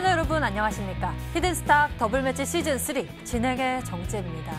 시청자 여러분 안녕하십니까. 히든스탁 더블매치 시즌3 진행의 정재입니다.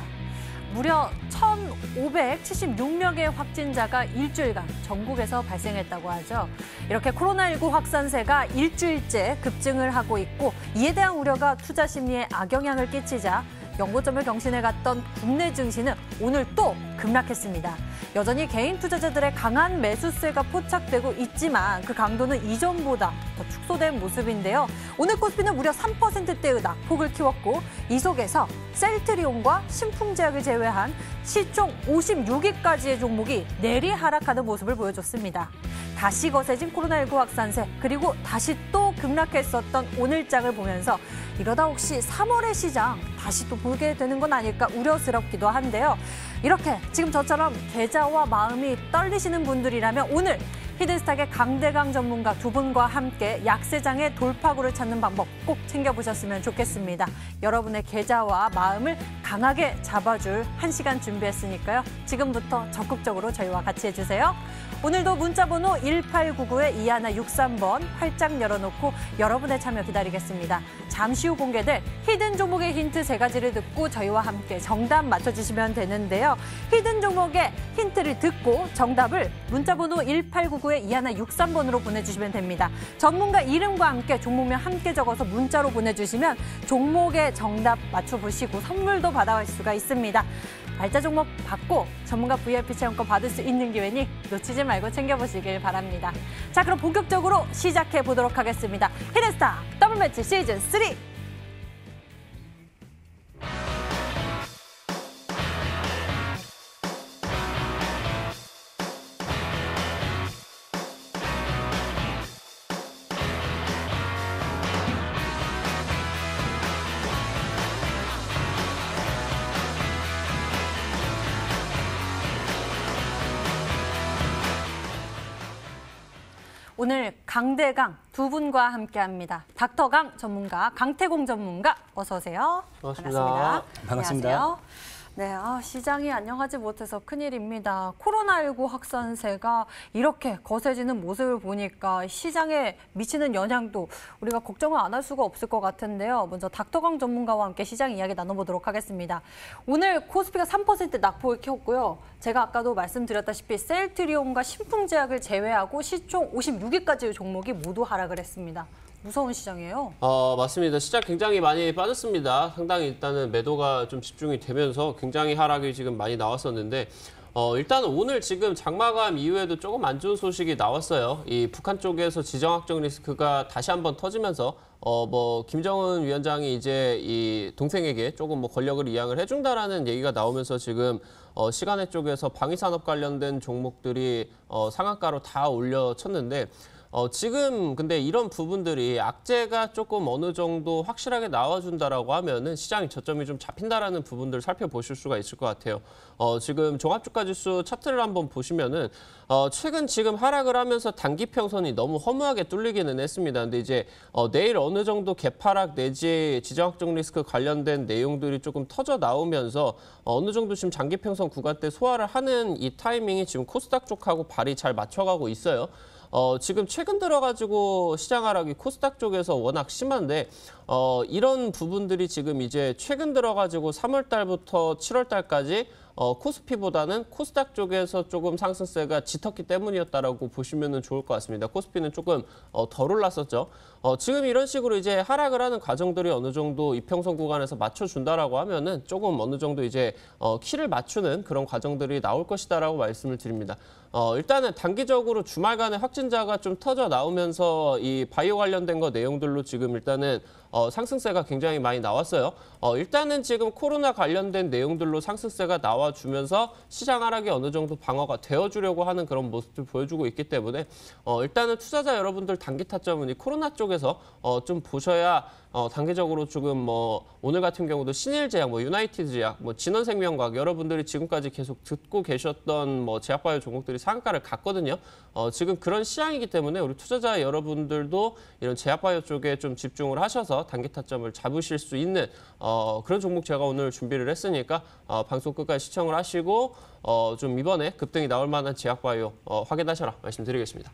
무려 1,576명의 확진자가 일주일간 전국에서 발생했다고 하죠. 이렇게 코로나19 확산세가 일주일째 급증을 하고 있고 이에 대한 우려가 투자 심리에 악영향을 끼치자 연고점을 경신해 갔던 국내 증시는 오늘 또 급락했습니다. 여전히 개인 투자자들의 강한 매수세가 포착되고 있지만 그 강도는 이전보다 더 축소된 모습인데요. 오늘 코스피는 무려 3%대의 낙폭을 키웠고 이 속에서 셀트리온과 신풍제약을 제외한 시총 56위까지의 종목이 내리 하락하는 모습을 보여줬습니다. 다시 거세진 코로나19 확산세 그리고 다시 또 급락했었던 오늘장을 보면서 이러다 혹시 3월의 시장 다시 또 보게 되는 건 아닐까 우려스럽기도 한데요. 이렇게 지금 저처럼 계좌와 마음이 떨리시는 분들이라면 오늘 히든스탁의 강대강 전문가 두 분과 함께 약세장의 돌파구를 찾는 방법 꼭 챙겨보셨으면 좋겠습니다. 여러분의 계좌와 마음을 강하게 잡아줄 1시간 준비했으니까요. 지금부터 적극적으로 저희와 같이 해주세요. 오늘도 문자번호 1899-2163번 활짝 열어놓고 여러분의 참여 기다리겠습니다. 잠시 후 공개될 히든 종목의 힌트 3가지를 듣고 저희와 함께 정답 맞춰주시면 되는데요. 히든 종목의 힌트를 듣고 정답을 문자번호 1899-2163번으로 보내주시면 됩니다. 전문가 이름과 함께 종목명 함께 적어서 문자로 보내주시면 종목의 정답 맞춰보시고 선물도 받아갈 수가 있습니다. 발자 종목 받고 전문가 VIP 체험권 받을 수 있는 기회니 놓치지 말고 챙겨보시길 바랍니다. 자, 그럼 본격적으로 시작해 보도록 하겠습니다. 히든스탁 더블매치 시즌3. 오늘 강대강 두 분과 함께합니다. 닥터강 전문가, 강태공 전문가 어서 오세요. 반갑습니다. 안녕하세요. 네, 시장이 안녕하지 못해서 큰일입니다. 코로나19 확산세가 이렇게 거세지는 모습을 보니까 시장에 미치는 영향도 우리가 걱정을 안 할 수가 없을 것 같은데요. 먼저 닥터강 전문가와 함께 시장 이야기 나눠보도록 하겠습니다. 오늘 코스피가 3% 낙폭을 켰고요. 제가 아까도 말씀드렸다시피 셀트리온과 신풍제약을 제외하고 시총 56위까지의 종목이 모두 하락을 했습니다. 무서운 시장이에요. 맞습니다. 시장 굉장히 많이 빠졌습니다. 상당히 일단은 매도가 좀 집중이 되면서 굉장히 하락이 지금 많이 나왔었는데 일단 오늘 지금 장마감 이후에도 조금 안 좋은 소식이 나왔어요. 이 북한 쪽에서 지정학적 리스크가 다시 한번 터지면서 김정은 위원장이 이제 이 동생에게 조금 권력을 이양을 해준다라는 얘기가 나오면서 지금 시간외 쪽에서 방위산업 관련된 종목들이 상한가로 다 올려쳤는데 지금 근데 이런 부분들이 악재가 조금 어느 정도 확실하게 나와준다라고 하면은 시장이 저점이 좀 잡힌다라는 부분들을 살펴보실 수가 있을 것 같아요. 지금 종합주가지수 차트를 한번 보시면은 최근 지금 하락을 하면서 단기 평선이 너무 허무하게 뚫리기는 했습니다. 근데 이제 내일 어느 정도 개파락 내지 지정학적 리스크 관련된 내용들이 조금 터져 나오면서 어느 정도 지금 장기 평선 구간대 소화를 하는 이 타이밍이 지금 코스닥 쪽하고 발이 잘 맞춰가고 있어요. 지금 최근 들어가지고 시장 하락이 코스닥 쪽에서 워낙 심한데 이런 부분들이 지금 이제 최근 들어가지고 3월 달부터 7월 달까지 코스피보다는 코스닥 쪽에서 조금 상승세가 짙었기 때문이었다라고 보시면 좋을 것 같습니다. 코스피는 조금 덜 올랐었죠. 지금 이런 식으로 이제 하락을 하는 과정들이 어느 정도 이평선 구간에서 맞춰준다라고 하면은 조금 어느 정도 이제 키를 맞추는 그런 과정들이 나올 것이다라고 말씀을 드립니다. 일단은 단기적으로 주말간에 확진자가 좀 터져 나오면서 이 바이오 관련된 거 내용들로 지금 일단은 상승세가 굉장히 많이 나왔어요. 일단은 지금 코로나 관련된 내용들로 상승세가 나와주면서 시장 하락이 어느 정도 방어가 되어주려고 하는 그런 모습을 보여주고 있기 때문에 일단은 투자자 여러분들 단기 타점은 이 코로나 쪽에서 좀 보셔야 단기적으로 지금 오늘 같은 경우도 신일제약, 유나이티드제약, 진원생명과학 여러분들이 지금까지 계속 듣고 계셨던 제약바이오 종목들이 상한가를 갔거든요. 지금 그런 시장이기 때문에 우리 투자자 여러분들도 이런 제약바이오 쪽에 좀 집중을 하셔서 단기 타점을 잡으실 수 있는 그런 종목 제가 오늘 준비를 했으니까 방송 끝까지 시청을 하시고 좀 이번에 급등이 나올 만한 제약바이오 확인하셔라 말씀드리겠습니다.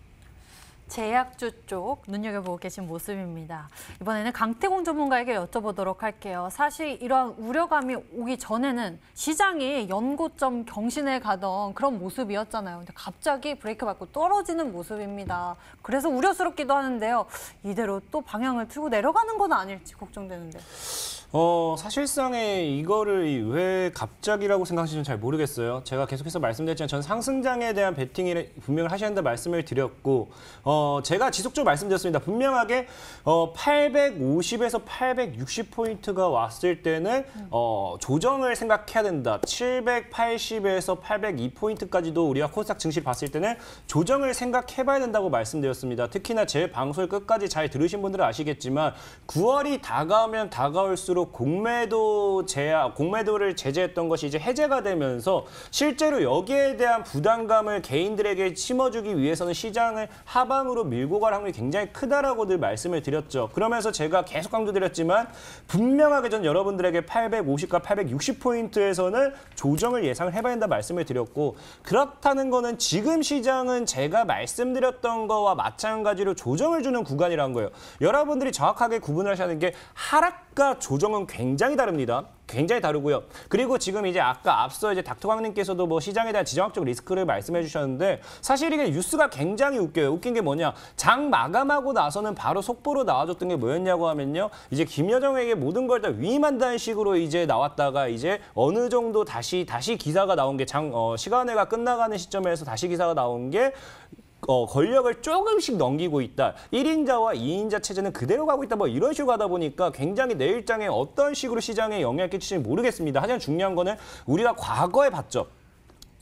제약주 쪽 눈여겨보고 계신 모습입니다. 이번에는 강태공 전문가에게 여쭤보도록 할게요. 사실 이러한 우려감이 오기 전에는 시장이 연고점 경신에 가던 그런 모습이었잖아요. 근데 갑자기 브레이크 밟고 떨어지는 모습입니다. 그래서 우려스럽기도 하는데요. 이대로 또 방향을 틀고 내려가는 건 아닐지 걱정되는데. 사실상에 이거를 왜 갑자기라고 생각하시는지 잘 모르겠어요. 제가 계속해서 말씀드렸지만 전 상승장에 대한 베팅을 분명히 하셔야 한다 말씀을 드렸고 제가 지속적으로 말씀드렸습니다. 분명하게 850에서 860포인트가 왔을 때는 조정을 생각해야 된다. 780에서 802포인트까지도 우리가 코스닥 증시를 봤을 때는 조정을 생각해봐야 된다고 말씀드렸습니다. 특히나 제 방송을 끝까지 잘 들으신 분들은 아시겠지만 9월이 다가오면 다가올수록 공매도를 제재했던 것이 이제 해제가 되면서 실제로 여기에 대한 부담감을 개인들에게 심어주기 위해서는 시장을 하방으로 밀고 갈 확률이 굉장히 크다라고 늘 말씀을 드렸죠. 그러면서 제가 계속 강조드렸지만 분명하게 전 여러분들에게 850과 860포인트에서는 조정을 예상을 해봐야 한다 말씀을 드렸고 그렇다는 거는 지금 시장은 제가 말씀드렸던 거와 마찬가지로 조정을 주는 구간이라는 거예요. 여러분들이 정확하게 구분을 하셔야 하는 게 하락과 조정은 굉장히 다릅니다. 굉장히 다르고요. 그리고 지금 이제 아까 앞서 이제 닥터광님께서도 뭐 시장에 대한 지정학적 리스크를 말씀해 주셨는데 사실 이게 뉴스가 굉장히 웃겨요. 웃긴 게 뭐냐. 장 마감하고 나서는 바로 속보로 나와줬던 게 뭐였냐고 하면요. 이제 김여정에게 모든 걸 다 위임한다는 식으로 이제 나왔다가 이제 어느 정도 다시 기사가 나온 게 시간회가 끝나가는 시점에서 다시 기사가 나온 게 권력을 조금씩 넘기고 있다. 1인자와 2인자 체제는 그대로 가고 있다. 뭐 이런 식으로 가다 보니까 굉장히 내일장에 어떤 식으로 시장에 영향을 끼칠지 모르겠습니다. 하지만 중요한 거는 우리가 과거에 봤죠.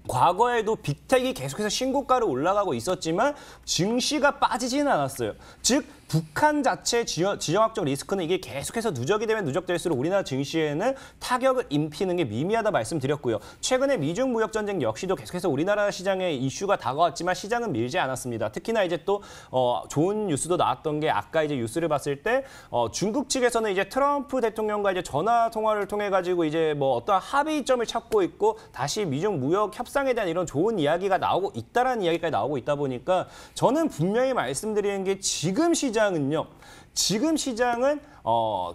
과거에도 빅텍이 계속해서 신고가로 올라가고 있었지만 증시가 빠지지는 않았어요. 즉 북한 자체 지정학적 리스크는 이게 계속해서 누적이 되면 누적될수록 우리나라 증시에는 타격을 입히는 게 미미하다 말씀드렸고요. 최근에 미중 무역 전쟁 역시도 계속해서 우리나라 시장에 이슈가 다가왔지만 시장은 밀지 않았습니다. 특히나 이제 또 좋은 뉴스도 나왔던 게 아까 이제 뉴스를 봤을 때 중국 측에서는 이제 트럼프 대통령과 이제 전화 통화를 통해 가지고 이제 뭐 어떤 합의점을 찾고 있고 다시 미중 무역 협상에 대한 이런 좋은 이야기가 나오고 있다라는 이야기까지 나오고 있다 보니까 저는 분명히 말씀드리는 게 지금 시장은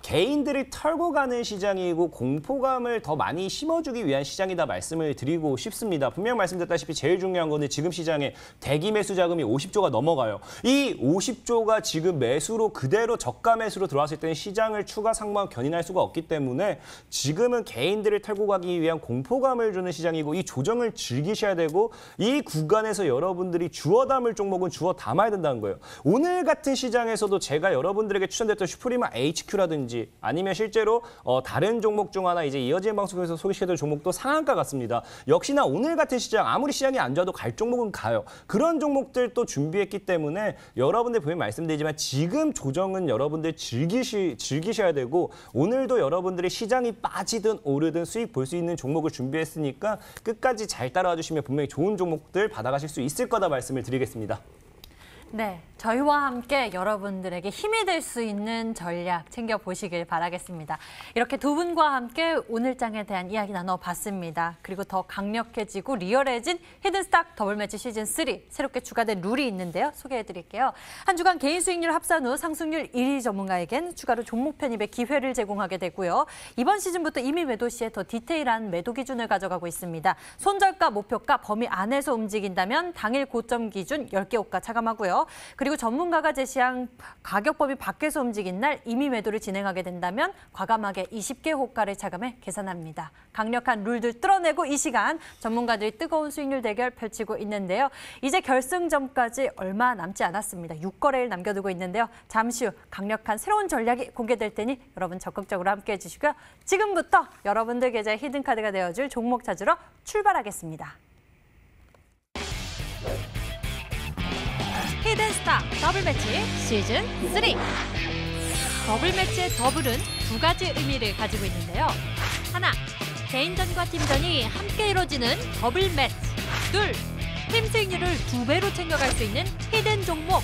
개인들이 털고 가는 시장이고 공포감을 더 많이 심어주기 위한 시장이다 말씀을 드리고 싶습니다. 분명 말씀드렸다시피 제일 중요한 거는 지금 시장에 대기 매수 자금이 50조가 넘어가요. 이 50조가 지금 매수로 그대로 저가 매수로 들어왔을 때는 시장을 추가 상방 견인할 수가 없기 때문에 지금은 개인들을 털고 가기 위한 공포감을 주는 시장이고 이 조정을 즐기셔야 되고 이 구간에서 여러분들이 주워 담을 종목은 주워 담아야 된다는 거예요. 오늘 같은 시장에서도 제가 여러분들에게 추천드렸던 슈프리마 HQ라든지 아니면 실제로 다른 종목 중 하나 이제 이어진 방송에서 소개시켜드린 종목도 상한가 같습니다. 역시나 오늘 같은 시장 아무리 시장이 안 좋아도 갈 종목은 가요. 그런 종목들 또 준비했기 때문에 여러분들 분명히 말씀드리지만 지금 조정은 여러분들 즐기셔야 되고 오늘도 여러분들이 시장이 빠지든 오르든 수익 볼 수 있는 종목을 준비했으니까 끝까지 잘 따라와 주시면 분명히 좋은 종목들 받아가실 수 있을 거다 말씀을 드리겠습니다. 네, 저희와 함께 여러분들에게 힘이 될 수 있는 전략 챙겨보시길 바라겠습니다. 이렇게 두 분과 함께 오늘장에 대한 이야기 나눠봤습니다. 그리고 더 강력해지고 리얼해진 히든스탁 더블매치 시즌3 새롭게 추가된 룰이 있는데요. 소개해드릴게요. 한 주간 개인 수익률 합산 후 상승률 1위 전문가에겐 추가로 종목 편입의 기회를 제공하게 되고요. 이번 시즌부터 이미 매도 시에 더 디테일한 매도 기준을 가져가고 있습니다. 손절가, 목표가 범위 안에서 움직인다면 당일 고점 기준 10개 호가 차감하고요. 그리고 전문가가 제시한 가격 범위 밖에서 움직인 날 이미 매도를 진행하게 된다면 과감하게 20개 호가를 차감해 계산합니다. 강력한 룰들 뚫어내고 이 시간 전문가들이 뜨거운 수익률 대결 펼치고 있는데요. 이제 결승점까지 얼마 남지 않았습니다. 6거래일 남겨두고 있는데요. 잠시 후 강력한 새로운 전략이 공개될 테니 여러분 적극적으로 함께해 주시고요. 지금부터 여러분들 계좌의 히든카드가 되어줄 종목 찾으러 출발하겠습니다. 히든스탁 더블매치 시즌3. 더블매치의 더블은 두 가지 의미를 가지고 있는데요. 하나, 개인전과 팀전이 함께 이루어지는 더블매치. 둘, 팀 수익률을 2배로 챙겨갈 수 있는 히든 종목.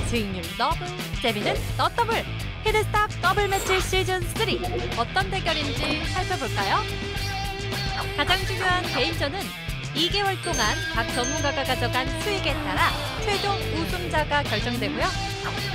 수익률 더블, 재미는 더 더블. 히든스탁 더블매치 시즌3. 어떤 대결인지 살펴볼까요? 가장 중요한 개인전은 2개월 동안 각 전문가가 가져간 수익에 따라 최종 우승자가 결정되고요.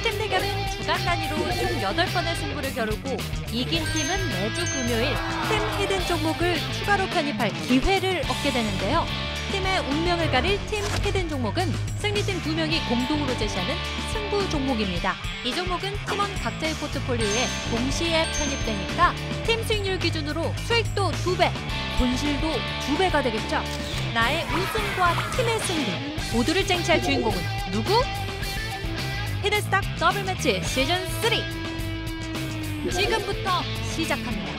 팀 대결은 주간 단위로 총 8번의 승부를 겨루고 이긴 팀은 매주 금요일 팀 히든 종목을 추가로 편입할 기회를 얻게 되는데요. 팀의 운명을 가릴 팀 히든 종목은 승리팀 2명이 공동으로 제시하는 승부 종목입니다. 이 종목은 팀원 각자의 포트폴리오에 동시에 편입되니까 팀 수익률 기준으로 수익도 2배, 손실도 2배가 되겠죠. 나의 우승과 팀의 승리, 모두를 쟁취할 주인공은 누구? 히든스탁 더블 매치 시즌 3 지금부터 시작합니다.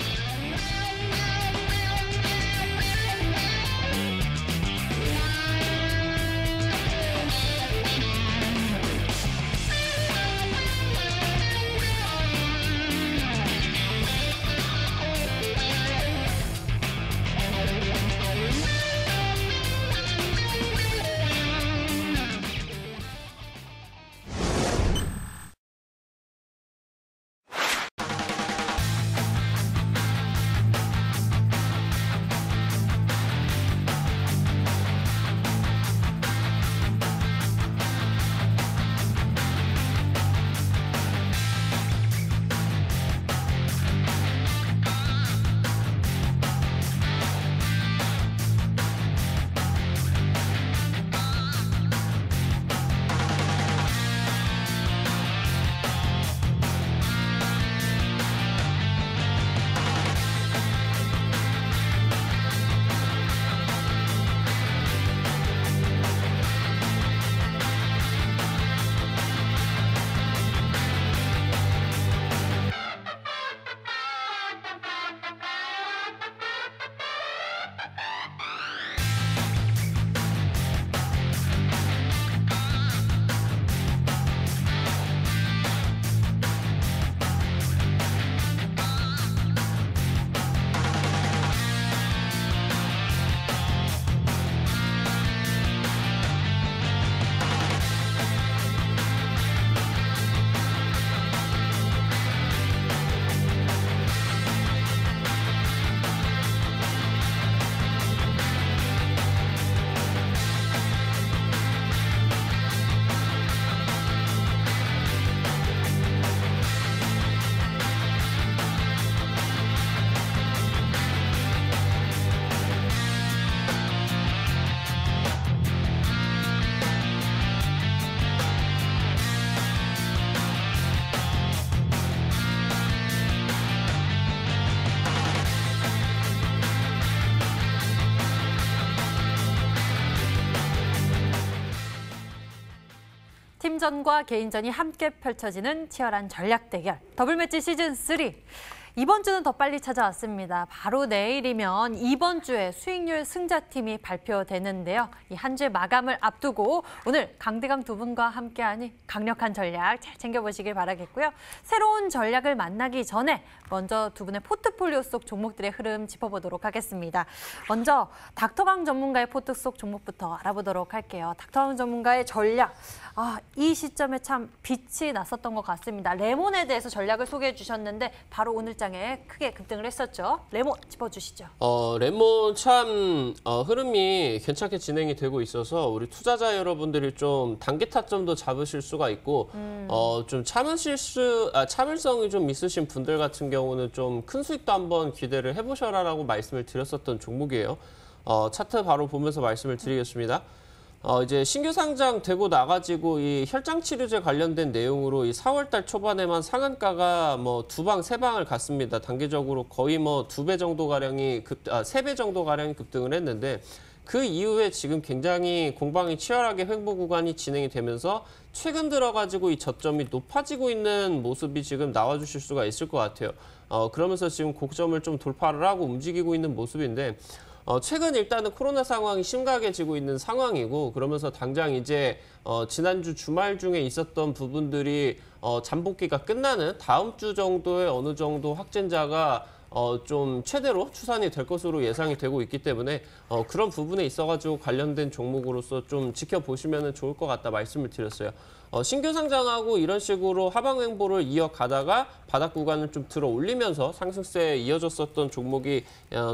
팀전과 개인전이 함께 펼쳐지는 치열한 전략 대결. 더블매치 시즌 3. 이번 주는 더 빨리 찾아왔습니다. 바로 내일이면 이번 주에 수익률 승자팀이 발표되는데요. 이 한 주의 마감을 앞두고 오늘 강대강 두 분과 함께하니 강력한 전략 잘 챙겨보시길 바라겠고요. 새로운 전략을 만나기 전에 먼저 두 분의 포트폴리오 속 종목들의 흐름 짚어보도록 하겠습니다. 먼저 닥터강 전문가의 포트 속 종목부터 알아보도록 할게요. 닥터강 전문가의 전략. 이 시점에 참 빛이 났었던 것 같습니다. 레몬에 대해서 전략을 소개해 주셨는데 바로 오늘 장에 크게 급등을 했었죠. 레몬 짚어주시죠. 레몬 참 흐름이 괜찮게 진행이 되고 있어서 우리 투자자 여러분들이 좀 단기 타점도 잡으실 수가 있고 좀 참을성이 좀 있으신 분들 같은 경우는 좀 큰 수익도 한번 기대를 해보셔라라고 말씀을 드렸었던 종목이에요. 차트 바로 보면서 말씀을 드리겠습니다. 이제 신규 상장되고 나가지고 이 혈장 치료제 관련된 내용으로 이 4월달 초반에만 상한가가 뭐 2방, 3방을 갔습니다. 단기적으로 거의 뭐 2배 정도 가량이 3배 정도 가량이 급등을 했는데 그 이후에 지금 굉장히 공방이 치열하게 횡보 구간이 진행이 되면서 최근 들어가지고 이 저점이 높아지고 있는 모습이 지금 나와주실 수가 있을 것 같아요. 그러면서 지금 고점을 좀 돌파를 하고 움직이고 있는 모습인데 최근 일단은 코로나 상황이 심각해지고 있는 상황이고 그러면서 당장 이제 지난주 주말 중에 있었던 부분들이 잠복기가 끝나는 다음 주 정도에 어느 정도 확진자가 좀 최대로 추산이 될 것으로 예상이 되고 있기 때문에 그런 부분에 있어가지고 관련된 종목으로서 좀 지켜보시면 좋을 것 같다 말씀을 드렸어요. 신규 상장하고 이런 식으로 하방 행보를 이어가다가 바닥 구간을 좀 들어 올리면서 상승세에 이어졌었던 종목이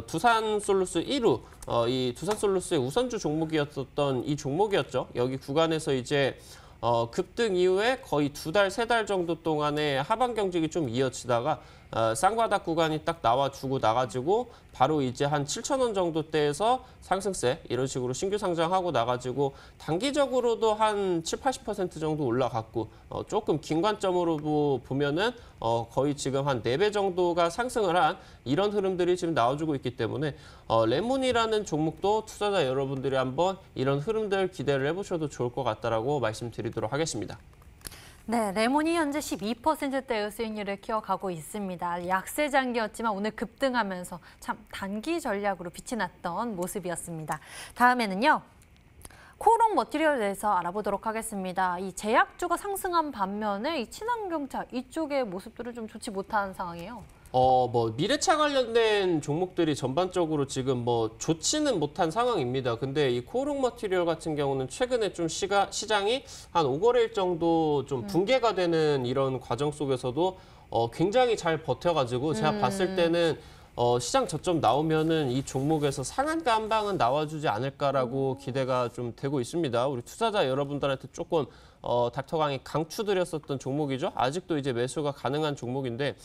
두산솔루스 1루, 이 두산솔루스의 우선주 종목이었던 이 종목이었죠. 여기 구간에서 이제 급등 이후에 거의 2달, 3달 정도 동안의 하방 경직이 좀 이어지다가 쌍바닥 구간이 딱 나와주고 나가지고 바로 이제 한 7,000원 정도대에서 상승세 이런 식으로 신규 상장하고 나가지고 단기적으로도 한 7, 80% 정도 올라갔고 조금 긴 관점으로 보면은 거의 지금 한 4배 정도가 상승을 한 이런 흐름들이 지금 나와주고 있기 때문에 레몬이라는 종목도 투자자 여러분들이 한번 이런 흐름들 기대를 해보셔도 좋을 것 같다라고 말씀드리도록 하겠습니다. 네, 레몬이 현재 12%대의 수익률을 키워가고 있습니다. 약세 장기였지만 오늘 급등하면서 참 단기 전략으로 빛이 났던 모습이었습니다. 다음에는요. 코오롱 머티리얼에 대해서 알아보도록 하겠습니다. 이 제약주가 상승한 반면에 이 친환경차 이쪽의 모습들은 좀 좋지 못한 상황이에요. 미래차 관련된 종목들이 전반적으로 지금 좋지는 못한 상황입니다. 근데 이 코오롱 머티리얼 같은 경우는 최근에 좀 시장이 한 5거래일 정도 좀 붕괴가 되는 이런 과정 속에서도 굉장히 잘 버텨가지고 제가 봤을 때는 시장 저점 나오면은 이 종목에서 상한가 한 방은 나와주지 않을까라고 기대가 좀 되고 있습니다. 우리 투자자 여러분들한테 조금 닥터강이 강추드렸었던 종목이죠. 아직도 이제 매수가 가능한 종목인데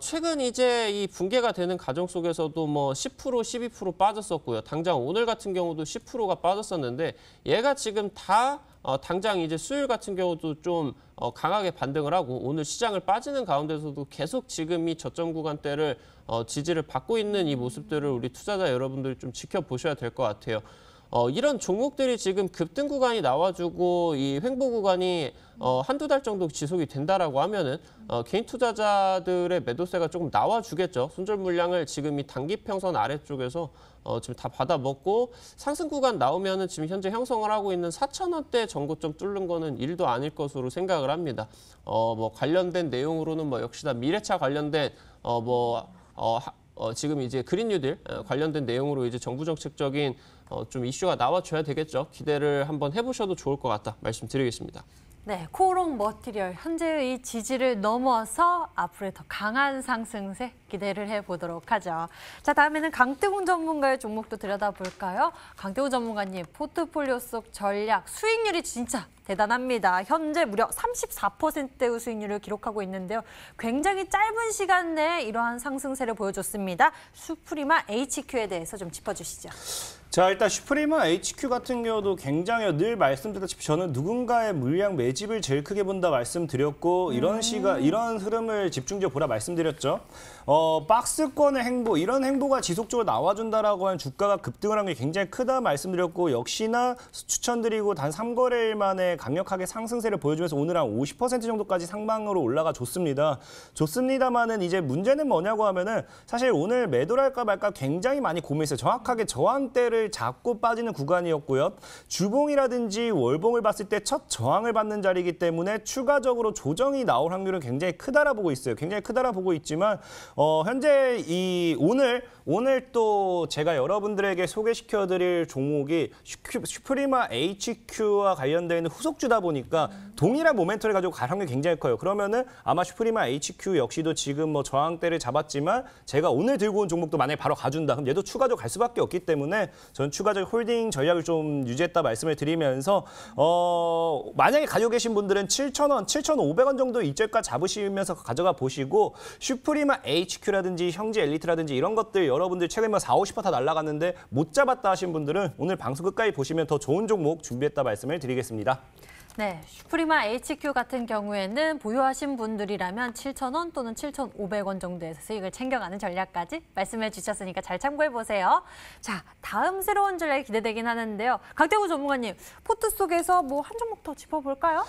최근 이제 이 붕괴가 되는 과정 속에서도 10%, 12% 빠졌었고요. 당장 오늘 같은 경우도 10%가 빠졌었는데 얘가 지금 다 당장 이제 수요일 같은 경우도 좀 강하게 반등을 하고 오늘 시장을 빠지는 가운데서도 계속 지금 이 저점 구간대를 지지를 받고 있는 이 모습들을 우리 투자자 여러분들이 좀 지켜보셔야 될 것 같아요. 이런 종목들이 지금 급등 구간이 나와주고 이 횡보 구간이 한두 달 정도 지속이 된다라고 하면은 개인 투자자들의 매도세가 조금 나와주겠죠. 손절 물량을 지금 이 단기 평선 아래쪽에서 지금 다 받아먹고 상승 구간 나오면은 지금 현재 형성을 하고 있는 4,000원대 전고점 뚫는 거는 일도 아닐 것으로 생각을 합니다. 관련된 내용으로는 역시나 미래차 관련된 지금 이제 그린 뉴딜 관련된 내용으로 이제 정부 정책적인 좀 이슈가 나와줘야 되겠죠. 기대를 한번 해보셔도 좋을 것 같다 말씀드리겠습니다. 네, 코오롱 머티리얼 현재의 지지를 넘어서 앞으로의 더 강한 상승세 기대를 해보도록 하죠. 자, 다음에는 강태훈 전문가의 종목도 들여다볼까요? 강태훈 전문가님, 포트폴리오 속 전략 수익률이 진짜 대단합니다. 현재 무려 34%의 수익률을 기록하고 있는데요. 굉장히 짧은 시간 내에 이러한 상승세를 보여줬습니다. 슈프리마 HQ에 대해서 좀 짚어주시죠. 자, 일단 슈프리마 HQ 같은 경우도 굉장히 늘 말씀드렸다시피 저는 누군가의 물량 매집을 제일 크게 본다 말씀드렸고 이런 흐름을 집중적으로 보라 말씀드렸죠. 박스권의 행보, 이런 행보가 지속적으로 나와준다라고 하는 주가가 급등을 한 게 굉장히 크다 말씀드렸고 역시나 추천드리고 단 3거래일 만에 강력하게 상승세를 보여주면서 오늘 한 50% 정도까지 상방으로 올라가 줬습니다. 좋습니다만은 이제 문제는 뭐냐고 하면은 사실 오늘 매도를 할까 말까 굉장히 많이 고민했어요. 정확하게 저항대를 잡고 빠지는 구간이었고요. 주봉이라든지 월봉을 봤을 때 첫 저항을 받는 자리이기 때문에 추가적으로 조정이 나올 확률은 굉장히 크다라 보고 있어요. 굉장히 크다라 보고 있지만 현재 오늘 또 제가 여러분들에게 소개시켜드릴 종목이 슈프리마 HQ와 관련되어 있는 후속주다 보니까 동일한 모멘텀을 가지고 갈 확률이 굉장히 커요. 그러면은 아마 슈프리마 HQ 역시도 지금 저항대를 잡았지만 제가 오늘 들고 온 종목도 만약에 바로 가준다. 그럼 얘도 추가적으로 갈 수밖에 없기 때문에 저는 추가적 홀딩 전략을 좀 유지했다 말씀을 드리면서 만약에 가지고 계신 분들은 7,000원, 7,500원 정도 이제가 잡으시면서 가져가 보시고 슈프리마 HQ라든지 형제 엘리트라든지 이런 것들 여러분들 최근에 4, 50% 다 날아갔는데 못 잡았다 하신 분들은 오늘 방송 끝까지 보시면 더 좋은 종목 준비했다 말씀을 드리겠습니다. 네, 슈프리마 HQ 같은 경우에는 보유하신 분들이라면 7,000원 또는 7,500원 정도에서 수익을 챙겨가는 전략까지 말씀해 주셨으니까 잘 참고해보세요. 자, 다음 새로운 전략이 기대되긴 하는데요. 강태훈 전문가님, 포트 속에서 한 종목 더 짚어볼까요?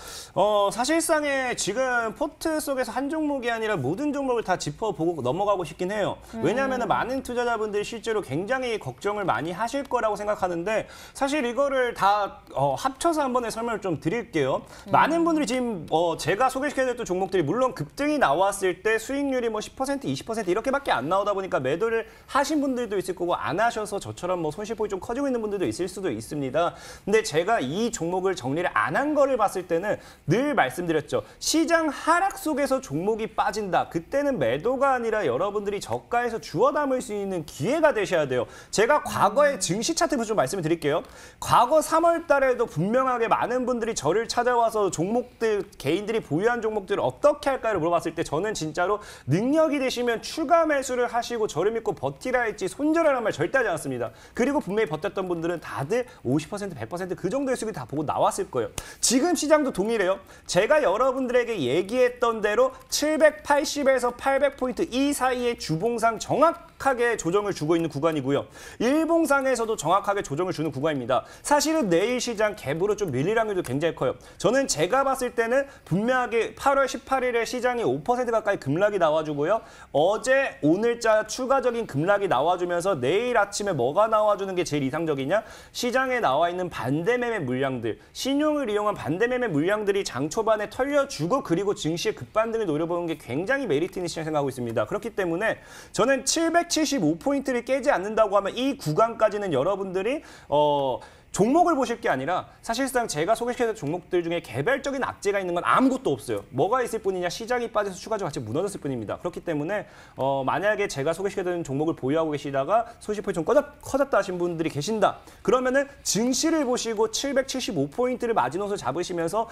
사실상에 지금 포트 속에서 한 종목이 아니라 모든 종목을 다 짚어보고 넘어가고 싶긴 해요. 왜냐하면 많은 투자자분들이 실제로 굉장히 걱정을 많이 하실 거라고 생각하는데 사실 이거를 다 합쳐서 한 번에 설명을 좀 드릴게요. 드릴게요. 많은 분들이 지금 제가 소개시켜드렸던 종목들이 물론 급등이 나왔을 때 수익률이 뭐 10%, 20% 이렇게밖에 안 나오다 보니까 매도를 하신 분들도 있을 거고 안 하셔서 저처럼 뭐 손실폭이 좀 커지고 있는 분들도 있을 수도 있습니다. 근데 제가 이 종목을 정리를 안 한 거를 봤을 때는 늘 말씀드렸죠. 시장 하락 속에서 종목이 빠진다. 그때는 매도가 아니라 여러분들이 저가에서 주워 담을 수 있는 기회가 되셔야 돼요. 제가 과거의 증시 차트부터 좀 말씀을 드릴게요. 과거 3월 달에도 분명하게 많은 분들이 저를 찾아와서 종목들, 개인들이 보유한 종목들을 어떻게 할까를 물어봤을 때 저는 진짜로 능력이 되시면 추가 매수를 하시고 저를 믿고 버티라 했지 손절하라는 말 절대 하지 않았습니다. 그리고 분명히 버텼던 분들은 다들 50%, 100% 그 정도의 수익을 다 보고 나왔을 거예요. 지금 시장도 동일해요. 제가 여러분들에게 얘기했던 대로 780에서 800포인트 이 사이에 주봉상 정확하게 조정을 주고 있는 구간이고요. 일봉상에서도 정확하게 조정을 주는 구간입니다. 사실은 내일 시장 갭으로 좀 밀릴 확률도 굉장히 커요. 저는 제가 봤을 때는 분명하게 8월 18일에 시장이 5% 가까이 급락이 나와주고요. 어제 오늘자 추가적인 급락이 나와주면서 내일 아침에 뭐가 나와주는 게 제일 이상적이냐? 시장에 나와 있는 반대매매 물량들, 신용을 이용한 반대매매 물량들이 장 초반에 털려주고 그리고 증시의 급반등을 노려보는 게 굉장히 메리트 있는 시장 생각하고 있습니다. 그렇기 때문에 저는 775포인트를 깨지 않는다고 하면 이 구간까지는 여러분들이 종목을 보실 게 아니라 사실상 제가 소개시켜드린 종목들 중에 개별적인 악재가 있는 건 아무것도 없어요. 뭐가 있을 뿐이냐? 시장이 빠져서 추가적으로 같이 무너졌을 뿐입니다. 그렇기 때문에 만약에 제가 소개시켜드린 종목을 보유하고 계시다가 손실폭이 좀 커졌다 하신 분들이 계신다. 그러면은 증시를 보시고 775포인트를 마지노선을 잡으시면서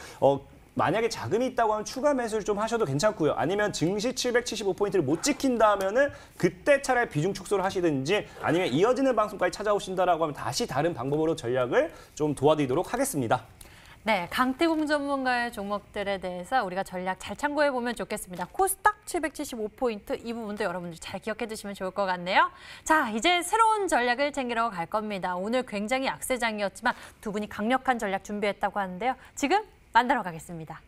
만약에 자금이 있다고 하면 추가 매수를 좀 하셔도 괜찮고요. 아니면 증시 775포인트를 못 지킨다 하면은 그때 차라리 비중 축소를 하시든지 아니면 이어지는 방송까지 찾아오신다라고 하면 다시 다른 방법으로 전략을 좀 도와드리도록 하겠습니다. 네, 강태공 전문가의 종목들에 대해서 우리가 전략 잘 참고해 보면 좋겠습니다. 코스닥 775포인트 이 부분도 여러분들 잘 기억해 두시면 좋을 것 같네요. 자, 이제 새로운 전략을 챙기러 갈 겁니다. 오늘 굉장히 약세장이었지만 두 분이 강력한 전략 준비했다고 하는데요. 지금 만나러 가겠습니다.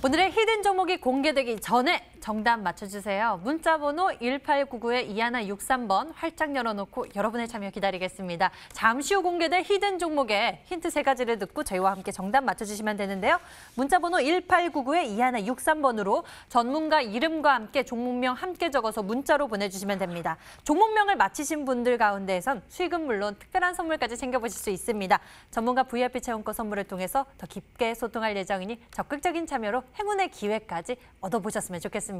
오늘의 히든 종목이 공개되기 전에 정답 맞춰주세요. 문자번호 1899-2163번 활짝 열어놓고 여러분의 참여 기다리겠습니다. 잠시 후 공개될 히든 종목의 힌트 3가지를 듣고 저희와 함께 정답 맞춰주시면 되는데요. 문자번호 1899-2163번으로 전문가 이름과 함께 종목명 함께 적어서 문자로 보내주시면 됩니다. 종목명을 맞히신 분들 가운데에선 수익은 물론 특별한 선물까지 챙겨보실 수 있습니다. 전문가 VIP 체험권 선물을 통해서 더 깊게 소통할 예정이니 적극적인 참여로 행운의 기회까지 얻어보셨으면 좋겠습니다.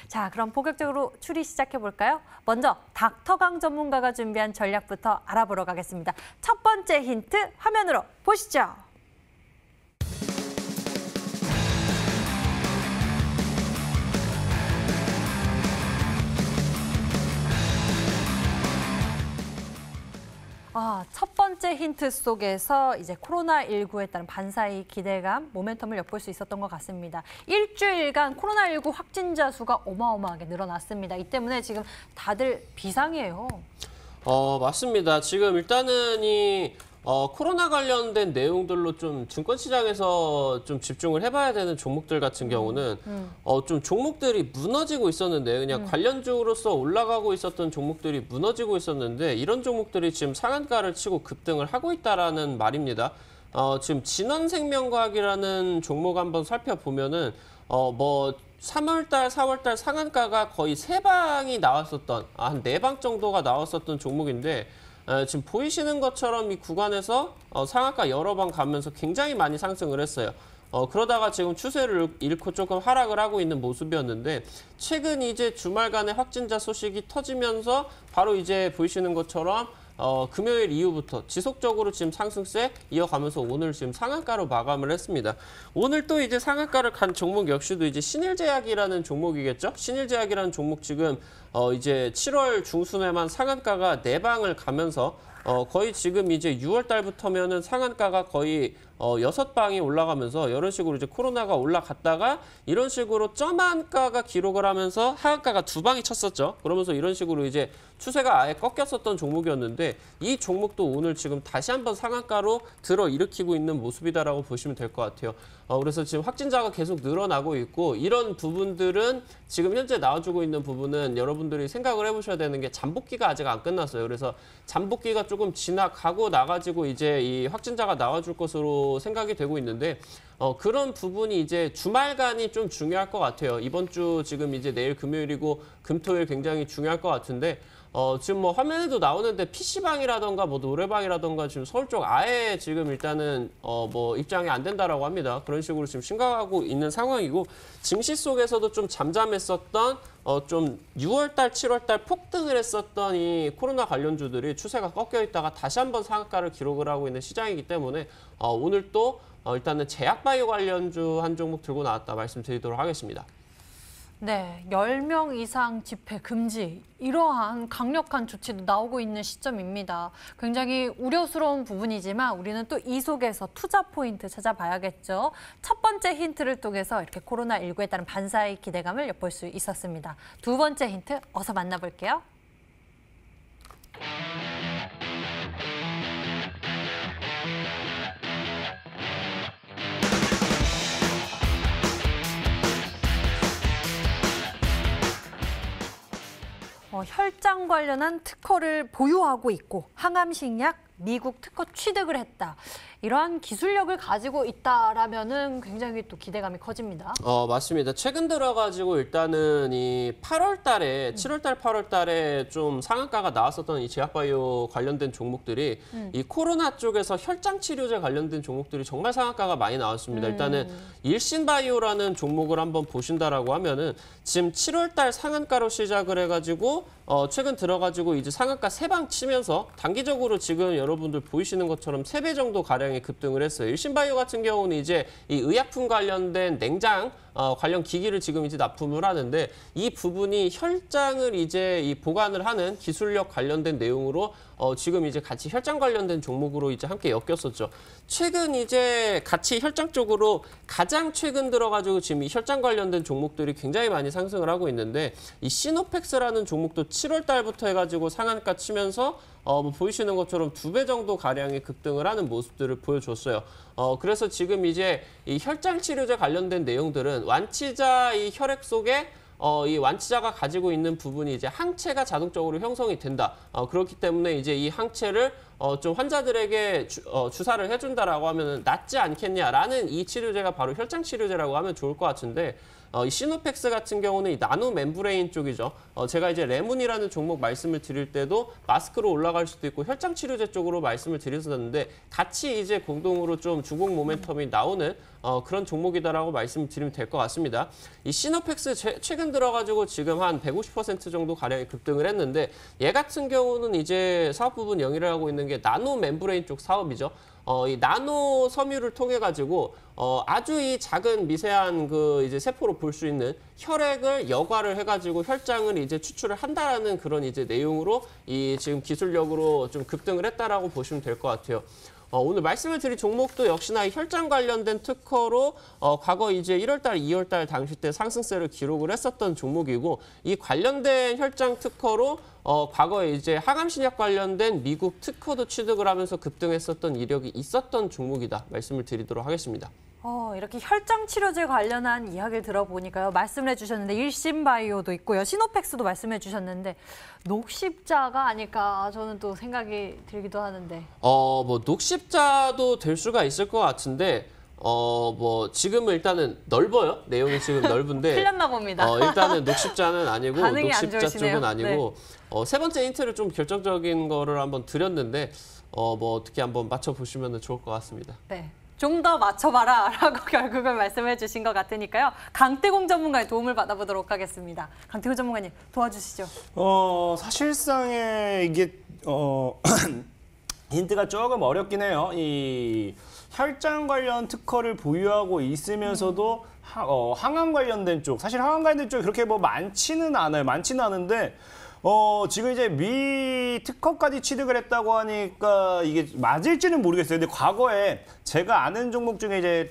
자, 그럼 본격적으로 추리 시작해볼까요? 먼저 닥터강 전문가가 준비한 전략부터 알아보러 가겠습니다. 첫 번째 힌트 화면으로 보시죠. 첫 번째 힌트 속에서 이제 코로나19에 따른 반사의 기대감, 모멘텀을 엿볼 수 있었던 것 같습니다. 일주일간 코로나19 확진자 수가 어마어마하게 늘어났습니다. 이 때문에 지금 다들 비상이에요. 맞습니다. 지금 일단은 코로나 관련된 내용들로 좀 증권시장에서 좀 집중을 해봐야 되는 종목들 같은 경우는 좀 종목들이 무너지고 있었는데 그냥 관련주로서 올라가고 있었던 종목들이 무너지고 있었는데 이런 종목들이 지금 상한가를 치고 급등을 하고 있다라는 말입니다. 지금 진원생명과학이라는 종목 한번 살펴보면은 3월달, 4월달 상한가가 거의 3방이 나왔었던 한 4방 정도가 나왔었던 종목인데 지금 보이시는 것처럼 이 구간에서 상한가 여러 번 가면서 굉장히 많이 상승을 했어요. 그러다가 지금 추세를 잃고 조금 하락을 하고 있는 모습이었는데 최근 이제 주말간에 확진자 소식이 터지면서 바로 이제 보이시는 것처럼 금요일 이후부터 지속적으로 지금 상승세 이어가면서 오늘 지금 상한가로 마감을 했습니다. 오늘 또 이제 상한가를 간 종목 역시도 이제 신일제약이라는 종목이겠죠? 신일제약이라는 종목 지금 이제 7월 중순에만 상한가가 4방을 가면서 거의 지금 이제 6월 달부터면은 상한가가 거의 6방이 올라가면서 이런 식으로 이제 코로나가 올라갔다가 이런 식으로 점한가가 기록을 하면서 하한가가 2방이 쳤었죠. 그러면서 이런 식으로 이제 추세가 아예 꺾였었던 종목이었는데 이 종목도 오늘 지금 다시 한번 상한가로 들어 일으키고 있는 모습이다라고 보시면 될 것 같아요. 그래서 지금 확진자가 계속 늘어나고 있고 이런 부분들은 지금 현재 나와주고 있는 부분은 여러분들이 생각을 해보셔야 되는 게 잠복기가 아직 안 끝났어요. 그래서 잠복기가 조금 지나가고 나가지고 이제 이 확진자가 나와줄 것으로 생각이 되고 있는데 그런 부분이 이제 주말간이 좀 중요할 것 같아요. 이번 주 지금 이제 내일 금요일이고 금토일 굉장히 중요할 것 같은데 지금 뭐 화면에도 나오는데 PC방이라던가 뭐 노래방이라던가 지금 서울 쪽 아예 지금 일단은 뭐 입장이 안 된다라고 합니다. 그런 식으로 지금 심각하고 있는 상황이고 증시 속에서도 좀 잠잠했었던 좀 6월달, 7월달 폭등을 했었던 이 코로나 관련주들이 추세가 꺾여 있다가 다시 한번 상한가를 기록을 하고 있는 시장이기 때문에 오늘 또 일단은 제약바이오 관련주 한 종목 들고 나왔다 말씀드리도록 하겠습니다. 네, 10명 이상 집회 금지 이러한 강력한 조치도 나오고 있는 시점입니다. 굉장히 우려스러운 부분이지만 우리는 또 이 속에서 투자 포인트 찾아봐야겠죠. 첫 번째 힌트를 통해서 이렇게 코로나19에 따른 반사의 기대감을 엿볼 수 있었습니다. 두 번째 힌트 어서 만나볼게요. 혈장 관련한 특허를 보유하고 있고 항암식약 미국 특허 취득을 했다. 이러한 기술력을 가지고 있다라면은 굉장히 또 기대감이 커집니다. 맞습니다. 최근 들어가지고 일단은 이 8월 달에 7월 달, 8월 달에 좀 상한가가 나왔었던 이 제약바이오 관련된 종목들이 이 코로나 쪽에서 혈장 치료제 관련된 종목들이 정말 상한가가 많이 나왔습니다. 일단은 일신바이오라는 종목을 한번 보신다라고 하면은 지금 7월 달 상한가로 시작을 해가지고 최근 들어가지고 이제 상한가 3방 치면서 단기적으로 지금 여러분들 보이시는 것처럼 3배 정도 가량의 급등을 했어요. 일신바이오 같은 경우는 이제 이 의약품 관련된 냉장 관련 기기를 지금 이제 납품을 하는데 이 부분이 혈장을 이제 이 보관을 하는 기술력 관련된 내용으로 지금 이제 같이 혈장 관련된 종목으로 이제 함께 엮였었죠. 최근 이제 같이 혈장 쪽으로 가장 최근 들어가지고 지금 이 혈장 관련된 종목들이 굉장히 많이 상승을 하고 있는데 이 시노펙스라는 종목도 7월 달부터 해가지고 상한가 치면서 뭐 보이시는 것처럼 2배 정도 가량의 급등을 하는 모습들을 보여줬어요. 그래서 지금 이제 이 혈장 치료제 관련된 내용들은 완치자 이 혈액 속에 이 완치자가 가지고 있는 부분이 이제 항체가 자동적으로 형성이 된다. 그렇기 때문에 이제 이 항체를 좀 환자들에게 주사를 해준다라고 하면 낫지 않겠냐라는 이 치료제가 바로 혈장 치료제라고 하면 좋을 것 같은데 이 시노펙스 같은 경우는 이 나노 멤브레인 쪽이죠. 제가 이제 레문이라는 종목 말씀을 드릴 때도 마스크로 올라갈 수도 있고 혈장 치료제 쪽으로 말씀을 드렸었는데 같이 이제 공동으로 좀 주공 모멘텀이 나오는 그런 종목이다라고 말씀을 드리면 될 것 같습니다. 이 시노펙스 최근 들어가지고 지금 한 150% 정도 가량의 급등을 했는데 얘 같은 경우는 이제 사업 부분 영위를 하고 있는 게 나노 멤브레인 쪽 사업이죠. 이 나노 섬유를 통해 가지고 아주 이 작은 미세한 그 이제 세포로 볼 수 있는 혈액을 여과를 해가지고 혈장을 이제 추출을 한다라는 그런 이제 내용으로 이 지금 기술력으로 좀 급등을 했다라고 보시면 될 것 같아요. 오늘 말씀을 드린 종목도 역시나 이 혈장 관련된 특허로 과거 이제 1월달, 2월달 당시 때 상승세를 기록을 했었던 종목이고 이 관련된 혈장 특허로 과거에 이제 항암신약 관련된 미국 특허도 취득을 하면서 급등했었던 이력이 있었던 종목이다 말씀을 드리도록 하겠습니다. 이렇게 혈장 치료제 관련한 이야기를 들어보니까요. 말씀을 해주셨는데 일신바이오도 있고요. 시노펙스도 말씀해 주셨는데 녹십자가 아닐까 저는 또 생각이 들기도 하는데. 뭐 녹십자도 될 수가 있을 것 같은데 뭐 지금은 일단은 넓어요. 내용이 지금 넓은데 틀렸나 봅니다. 일단은 녹십자는 아니고 반응이 녹십자 쪽은 아니고 네. 세 번째 힌트를 좀 결정적인 거를 한번 드렸는데 뭐 어떻게 한번 맞춰 보시면 좋을 것 같습니다. 네. 좀 더 맞춰봐라 라고 결국은 말씀해 주신 것 같으니까요. 강태공 전문가의 도움을 받아보도록 하겠습니다. 강태공 전문가님 도와주시죠. 사실상에 이게 힌트가 조금 어렵긴 해요. 이 혈장 관련 특허를 보유하고 있으면서도 항암 관련된 쪽, 사실 항암 관련된 쪽이 그렇게 뭐 많지는 않아요. 많지는 않은데 지금 이제 미 특허까지 취득을 했다고 하니까 이게 맞을지는 모르겠어요. 근데 과거에 제가 아는 종목 중에 이제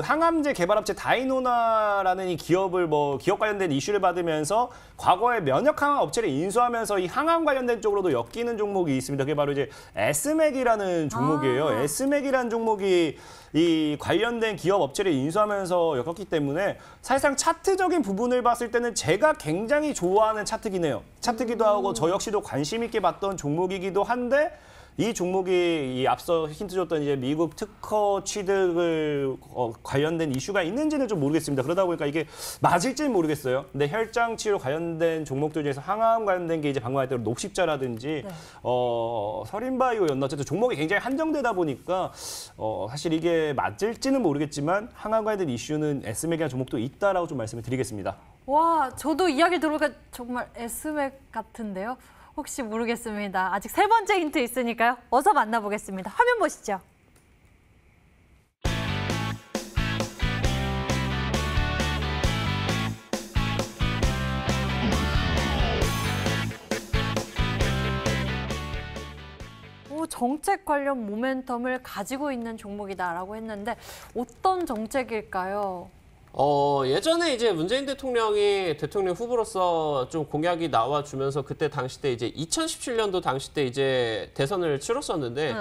항암제 개발업체 다이노나라는 이 기업을 기업 관련된 이슈를 받으면서 과거에 면역 항암 업체를 인수하면서 이 항암 관련된 쪽으로도 엮이는 종목이 있습니다. 그게 바로 이제 에스맥이라는 종목이에요. 에스맥이라는 종목이 이 관련된 기업 업체를 인수하면서 엮였기 때문에 사실상 차트적인 부분을 봤을 때는 제가 굉장히 좋아하는 차트긴 해요. 차트기도 하고 저 역시도 관심 있게 봤던 종목이기도 한데 이 종목이 앞서 힌트 줬던 이제 미국 특허 취득을 관련된 이슈가 있는지는 좀 모르겠습니다. 그러다 보니까 이게 맞을지는 모르겠어요. 근데 혈장 치료 관련된 종목들 중에서 항암 관련된 게 이제 방금 말했던 녹십자라든지 서린바이오였나 어쨌든 종목이 굉장히 한정되다 보니까 사실 이게 맞을지는 모르겠지만 항암 관련된 이슈는 에스맥이라는 종목도 있다라고 좀 말씀을 드리겠습니다. 와, 저도 이야기 들어보니까 정말 에스맥 같은데요. 혹시 모르겠습니다. 아직 세 번째 힌트 있으니까요. 어서 만나보겠습니다. 화면 보시죠. 정책 관련 모멘텀을 가지고 있는 종목이다라고 했는데 어떤 정책일까요? 예전에 이제 문재인 대통령이 대통령 후보로서 좀 공약이 나와주면서 그때 당시 때 이제 2017년도 당시 때 이제 대선을 치렀었는데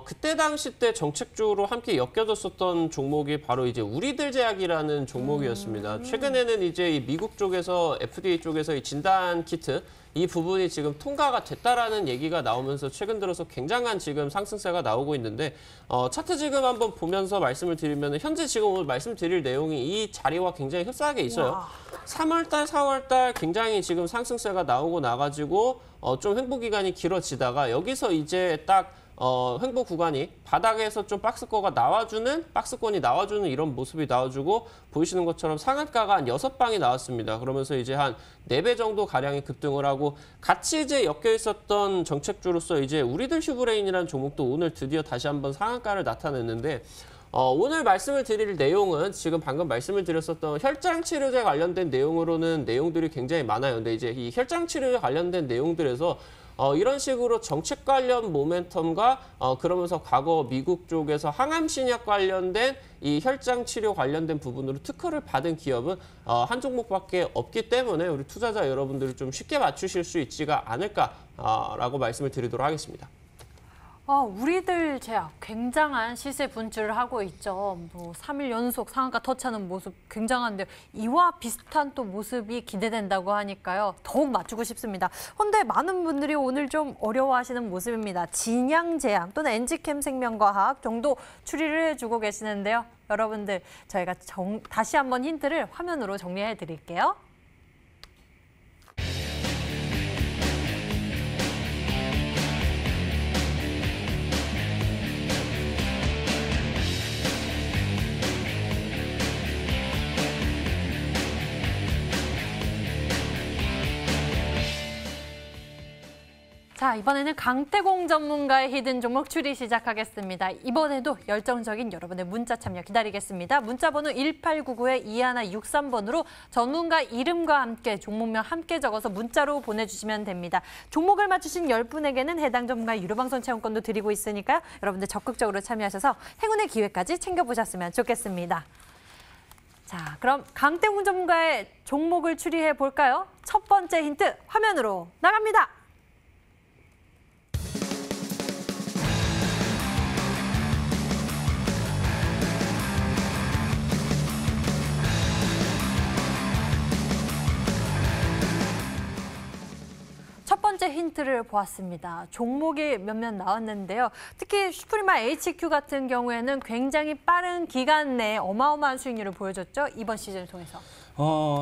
그때 당시 때 정책주로 함께 엮여졌었던 종목이 바로 이제 우리들 제약이라는 종목이었습니다. 최근에는 이제 이 미국 쪽에서 FDA 쪽에서 이 진단 키트 이 부분이 지금 통과가 됐다라는 얘기가 나오면서 최근 들어서 굉장한 지금 상승세가 나오고 있는데 차트 지금 한번 보면서 말씀을 드리면 현재 지금 오늘 말씀드릴 내용이 이 자리와 굉장히 흡사하게 있어요. 와. 3월달, 4월달 굉장히 지금 상승세가 나오고 나가지고 좀 횡보 기간이 길어지다가 여기서 이제 딱 횡보 구간이 바닥에서 좀 박스권이 나와주는 이런 모습이 나와주고 보이시는 것처럼 상한가가 한 6방이 나왔습니다. 그러면서 이제 한 4배 정도 가량이 급등을 하고 같이 이제 엮여 있었던 정책주로서 이제 우리들 슈브레인이라는 종목도 오늘 드디어 다시 한번 상한가를 나타냈는데 오늘 말씀을 드릴 내용은 지금 방금 말씀을 드렸었던 혈장 치료제 관련된 내용으로는 내용들이 굉장히 많아요. 근데 이제 이 혈장 치료제 관련된 내용들에서 이런 식으로 정책 관련 모멘텀과 그러면서 과거 미국 쪽에서 항암 신약 관련된 이 혈장 치료 관련된 부분으로 특허를 받은 기업은 한 종목밖에 없기 때문에 우리 투자자 여러분들이 좀 쉽게 맞추실 수 있지가 않을까라고 말씀을 드리도록 하겠습니다. 우리들 제약 굉장한 시세 분출을 하고 있죠. 3일 연속 상한가 터치하는 모습 굉장한데 이와 비슷한 또 모습이 기대된다고 하니까요. 더욱 맞추고 싶습니다. 그런데 많은 분들이 오늘 좀 어려워하시는 모습입니다. 진양제약 또는 엔지캠 생명과학 정도 추리를 해주고 계시는데요. 여러분들 저희가 다시 한번 힌트를 화면으로 정리해 드릴게요. 자, 이번에는 강태공 전문가의 히든 종목 추리 시작하겠습니다. 이번에도 열정적인 여러분의 문자 참여 기다리겠습니다. 문자 번호 1899-2163번으로 전문가 이름과 함께 종목명 함께 적어서 문자로 보내주시면 됩니다. 종목을 맞추신 10분에게는 해당 전문가의 유료방송 체험권도 드리고 있으니까요. 여러분들 적극적으로 참여하셔서 행운의 기회까지 챙겨보셨으면 좋겠습니다. 자, 그럼 강태공 전문가의 종목을 추리해 볼까요? 첫 번째 힌트 화면으로 나갑니다. 첫 번째 힌트를 보았습니다. 종목이 몇몇 나왔는데요. 특히 슈프리마 HQ 같은 경우에는 굉장히 빠른 기간 내에 어마어마한 수익률을 보여줬죠. 이번 시즌을 통해서.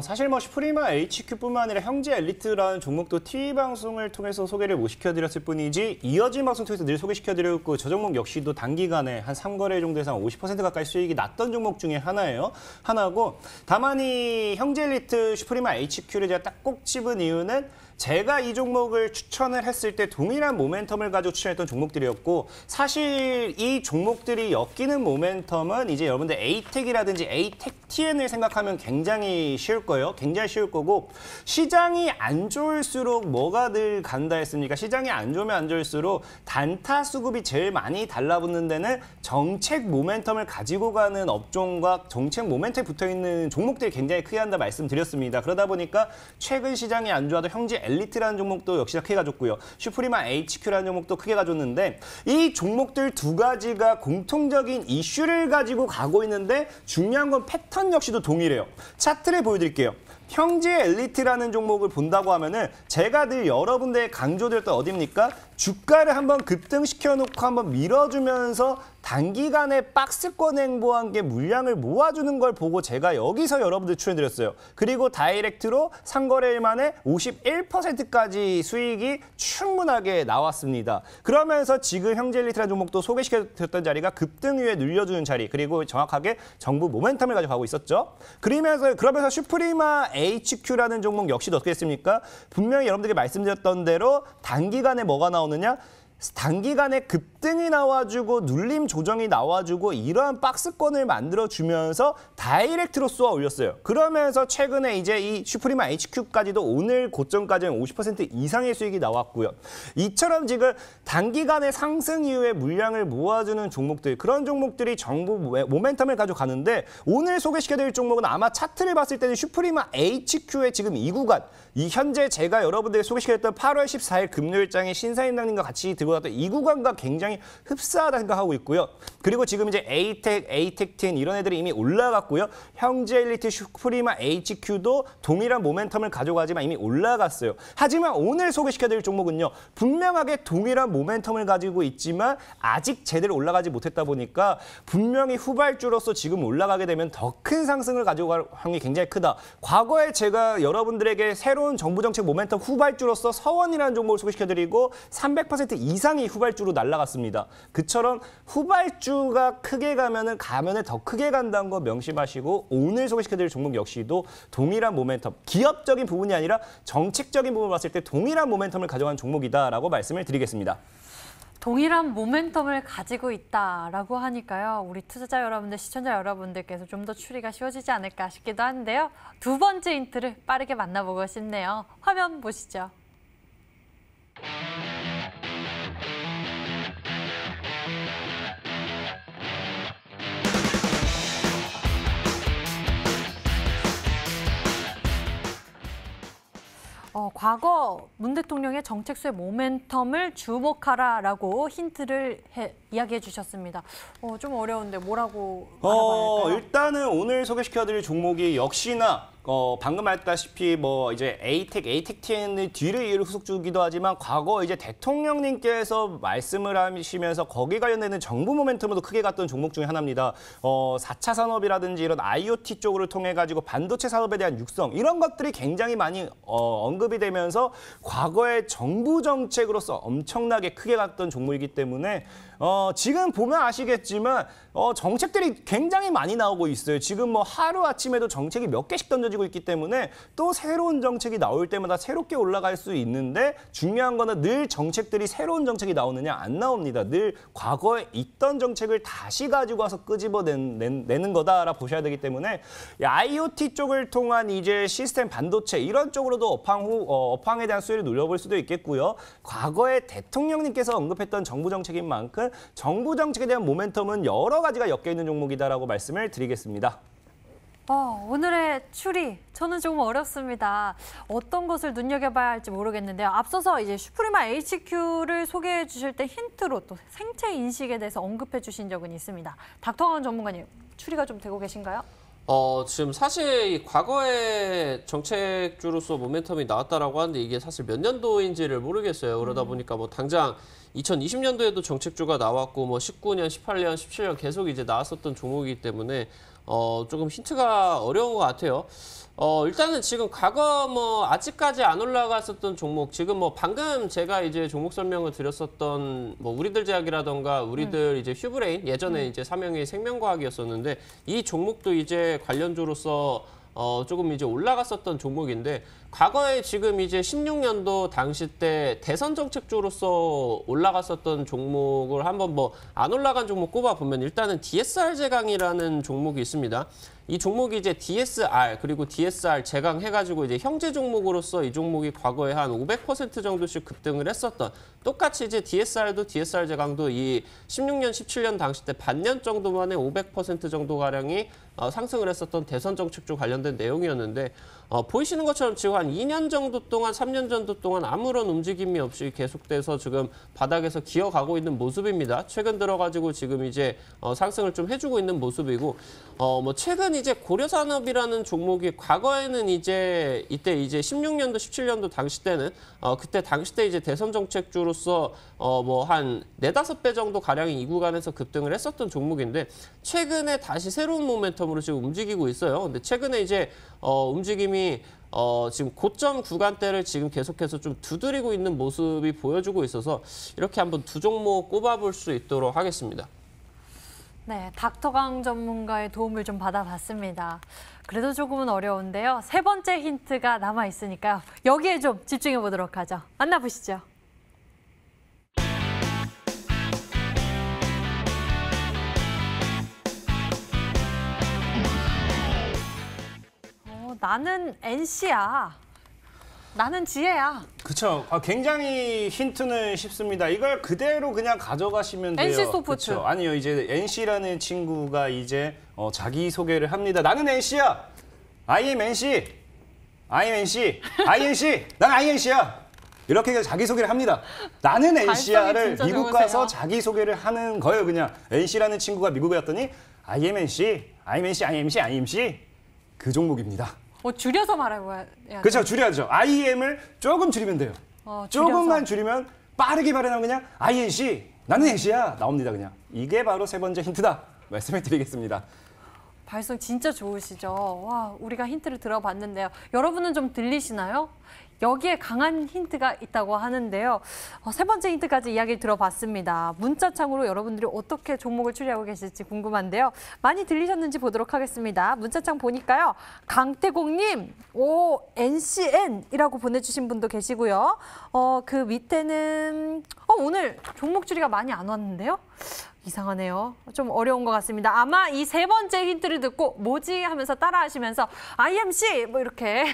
사실 슈프리마 HQ뿐만 아니라 형제 엘리트라는 종목도 TV 방송을 통해서 소개를 못 시켜드렸을 뿐이지 이어진 방송 통해서 늘 소개시켜드렸고 저 종목 역시도 단기간에 한 3거래 정도에서 한 50% 가까이 수익이 났던 종목 중에 하나고 다만 이 형제 엘리트 슈프리마 HQ를 제가 딱 꼭 집은 이유는 제가 이 종목을 추천을 했을 때 동일한 모멘텀을 가지고 추천했던 종목들이었고 사실 이 종목들이 엮이는 모멘텀은 이제 여러분들 에이텍이라든지 에이텍 FTN을 생각하면 굉장히 쉬울 거예요. 굉장히 쉬울 거고 시장이 안 좋을수록 뭐가 늘 간다 했습니까? 시장이 안 좋으면 안 좋을수록 단타 수급이 제일 많이 달라붙는 데는 정책 모멘텀을 가지고 가는 업종과 정책 모멘텀에 붙어있는 종목들이 굉장히 크게 한다 말씀드렸습니다. 그러다 보니까 최근 시장이 안 좋아도 형제 엘리트라는 종목도 역시나 크게 가졌고요. 슈프리마 HQ라는 종목도 크게 가졌는데 이 종목들 두 가지가 공통적인 이슈를 가지고 가고 있는데 중요한 건 패턴 역시도 동일해요. 차트를 보여드릴게요. 형제 엘리트라는 종목을 본다고 하면은 제가 늘 여러분들의 강조드렸던 어디입니까? 주가를 한번 급등시켜 놓고 한번 밀어주면서 단기간에 박스권 행보한 게 물량을 모아주는 걸 보고 제가 여기서 여러분들 추천드렸어요. 그리고 다이렉트로 상거래일 만에 51%까지 수익이 충분하게 나왔습니다. 그러면서 지금 형제 엘리트라는 종목도 소개시켜드렸던 자리가 급등 위에 늘려주는 자리, 그리고 정확하게 정부 모멘텀을 가져가고 있었죠. 그러면서 슈프리마 HQ라는 종목 역시도 어떻게 했습니까? 분명히 여러분들께 말씀드렸던 대로 단기간에 뭐가 나오느냐? 단기간에 급등이 나와주고 눌림 조정이 나와주고 이러한 박스권을 만들어주면서 다이렉트로 쏘아 올렸어요. 그러면서 최근에 이제 이 슈프리마 HQ까지도 오늘 고점까지는 50% 이상의 수익이 나왔고요. 이처럼 지금 단기간에 상승 이후에 물량을 모아주는 종목들, 그런 종목들이 정부 모멘텀을 가져가는데 오늘 소개시켜드릴 종목은 아마 차트를 봤을 때는 슈프리마 HQ의 지금 이 구간, 이 현재 제가 여러분들이 소개시켰던 8월 14일 금요일장에 신사임당님과 같이 들고 왔던 이 구간과 굉장히 흡사하다 생각하고 있고요. 그리고 지금 이제 ATEC10 이런 애들이 이미 올라갔고요. 형제 엘리트 슈프리마 HQ도 동일한 모멘텀을 가져가지만 이미 올라갔어요. 하지만 오늘 소개시켜드릴 종목은요. 분명하게 동일한 모멘텀을 가지고 있지만 아직 제대로 올라가지 못했다 보니까 분명히 후발주로서 지금 올라가게 되면 더 큰 상승을 가지고 갈 확률이 굉장히 크다. 과거에 제가 여러분들에게 새로운 정부 정책 모멘텀 후발주로서 서원이라는 종목을 소개시켜드리고 300% 이상이 후발주로 날아갔습니다. 그처럼 후발주가 크게 가면은 더 크게 간다는 거 명심하시고 오늘 소개시켜드릴 종목 역시도 동일한 모멘텀, 기업적인 부분이 아니라 정책적인 부분을 봤을 때 동일한 모멘텀을 가져간 종목이다라고 말씀을 드리겠습니다. 동일한 모멘텀을 가지고 있다라고 하니까요. 우리 투자자 여러분들, 시청자 여러분들께서 좀 더 추리가 쉬워지지 않을까 싶기도 한데요. 두 번째 힌트를 빠르게 만나보고 싶네요. 화면 보시죠. 과거 문 대통령의 정책수의 모멘텀을 주목하라라고 힌트를 이야기해 주셨습니다. 좀 어려운데 뭐라고 알아봐야 할까요? 일단은 오늘 소개시켜드릴 종목이 역시나 방금 말했다시피 뭐 이제 ATEC10의 뒤를 이을 후속 주기도 하지만 과거 이제 대통령님께서 말씀을 하시면서 거기 관련되는 정부 모멘텀으로 크게 갔던 종목 중에 하나입니다. 4차 산업이라든지 이런 IoT 쪽으로 통해 가지고 반도체 산업에 대한 육성 이런 것들이 굉장히 많이 언급이 되면서 과거의 정부 정책으로서 엄청나게 크게 갔던 종목이기 때문에 지금 보면 아시겠지만 정책들이 굉장히 많이 나오고 있어요. 지금 뭐 하루아침에도 정책이 몇 개씩 던져지고 있기 때문에 또 새로운 정책이 나올 때마다 새롭게 올라갈 수 있는데 중요한 거는 늘 정책들이 새로운 정책이 나오느냐 안 나옵니다. 늘 과거에 있던 정책을 다시 가지고 와서 끄집어내는 거다라 보셔야 되기 때문에 IoT 쪽을 통한 이제 시스템 반도체 이런 쪽으로도 업황에 대한 수혜를 눌려볼 수도 있겠고요. 과거에 대통령님께서 언급했던 정부 정책인 만큼 정부 정책에 대한 모멘텀은 여러 가지가 엮여 있는 종목이다라고 말씀을 드리겠습니다. 오늘의 추리, 저는 조금 어렵습니다. 어떤 것을 눈여겨봐야 할지 모르겠는데요. 앞서서 이제 슈프리마 HQ를 소개해 주실 때 힌트로 또 생체 인식에 대해서 언급해 주신 적은 있습니다. 닥터강 전문가님, 추리가 좀 되고 계신가요? 지금 사실 과거에 정책주로서 모멘텀이 나왔다라고 하는데 이게 사실 몇 년도인지를 모르겠어요. 그러다 보니까 뭐 당장 2020년도에도 정책주가 나왔고 뭐 19년, 18년, 17년 계속 이제 나왔었던 종목이기 때문에 조금 힌트가 어려운 것 같아요. 일단은 지금 과거 뭐 아직까지 안 올라갔었던 종목, 지금 뭐 방금 제가 이제 종목 설명을 드렸었던 뭐 우리들 제약이라던가 우리들 이제 휴브레인, 예전에 이제 사명이 생명과학이었었는데 이 종목도 이제 관련주로서 조금 이제 올라갔었던 종목인데 과거에 지금 이제 16년도 당시 때 대선 정책주로서 올라갔었던 종목을 한번 뭐 안 올라간 종목 꼽아보면 일단은 DSR 제강이라는 종목이 있습니다. 이 종목이 이제 DSR 그리고 DSR 제강해가지고 이제 형제 종목으로서 이 종목이 과거에 한 500% 정도씩 급등을 했었던 똑같이 이제 DSR도 DSR 제강도 이 16년, 17년 당시 때 반년 정도 만에 500% 정도 가량이 상승을 했었던 대선 정책조 관련된 내용이었는데 보이시는 것처럼 지금 한 2년 정도 동안, 3년 정도 동안 아무런 움직임이 없이 계속돼서 지금 바닥에서 기어가고 있는 모습입니다. 최근 들어가지고 지금 이제 상승을 좀 해주고 있는 모습이고, 뭐 최근 이제 고려산업이라는 종목이 과거에는 이제 이때 이제 16년도, 17년도 당시 때는 그때 당시 때 이제 대선 정책주로서 뭐 한 4-5배 정도 가량이 이 구간에서 급등을 했었던 종목인데 최근에 다시 새로운 모멘텀으로 지금 움직이고 있어요. 근데 최근에 이제 움직임이 지금 고점 구간대를 지금 계속해서 좀 두드리고 있는 모습이 보여주고 있어서 이렇게 한번 두 종목 꼽아볼 수 있도록 하겠습니다. 네, 닥터강 전문가의 도움을 좀 받아봤습니다. 그래도 조금은 어려운데요. 세 번째 힌트가 남아있으니까요. 여기에 좀 집중해 보도록 하죠. 만나보시죠. 나는 NC야. 나는 지혜야. 그렇죠. 굉장히 힌트는 쉽습니다. 이걸 그대로 그냥 가져가시면 돼요. NC 소프트. 그쵸? 아니요, 이제 NC라는 친구가 이제 자기 소개를 합니다. 나는 NC야. I am NC. I am NC. INC. 난 INC야. 이렇게 자기 소개를 합니다. 나는 NC야를 미국 가서 자기 소개를 하는 거예요. 그냥 NC라는 친구가 미국에 갔더니 I am NC. I am NC. I am NC. I am NC. 그 종목입니다. 줄여서 말해봐야 돼요. 그렇죠. 줄여야죠. IM을 조금 줄이면 돼요. 조금만 줄이면 빠르게 발음하면 그냥 INC, 나는 NC야 나옵니다. 그냥. 이게 바로 세 번째 힌트다. 말씀을 드리겠습니다. 발성 진짜 좋으시죠? 와, 우리가 힌트를 들어봤는데요. 여러분은 좀 들리시나요? 여기에 강한 힌트가 있다고 하는데요. 세 번째 힌트까지 이야기를 들어봤습니다. 문자창으로 여러분들이 어떻게 종목을 추리하고 계실지 궁금한데요. 많이 들리셨는지 보도록 하겠습니다. 문자창 보니까요. 강태공님, NCN이라고 보내주신 분도 계시고요. 그 밑에는 오늘 종목 추리가 많이 안 왔는데요. 이상하네요. 좀 어려운 것 같습니다. 아마 이 세 번째 힌트를 듣고 뭐지 하면서 따라하시면서 IMC 뭐 이렇게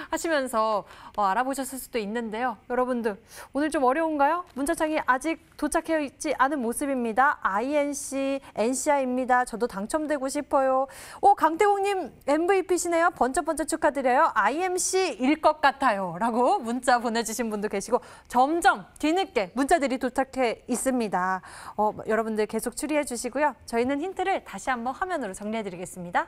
하시면서 알아보셨을 수도 있는데요. 여러분들 오늘 좀 어려운가요? 문자창이 아직 도착해 있지 않은 모습입니다. INC, NCI입니다. 저도 당첨되고 싶어요. 강태공님 MVP시네요. 번쩍번쩍 축하드려요. IMC일 것 같아요. 라고 문자 보내주신 분도 계시고 점점 뒤늦게 문자들이 도착해 있습니다. 여러분들 계속 추리해 주시고요. 저희는 힌트를 다시 한번 화면으로 정리해 드리겠습니다.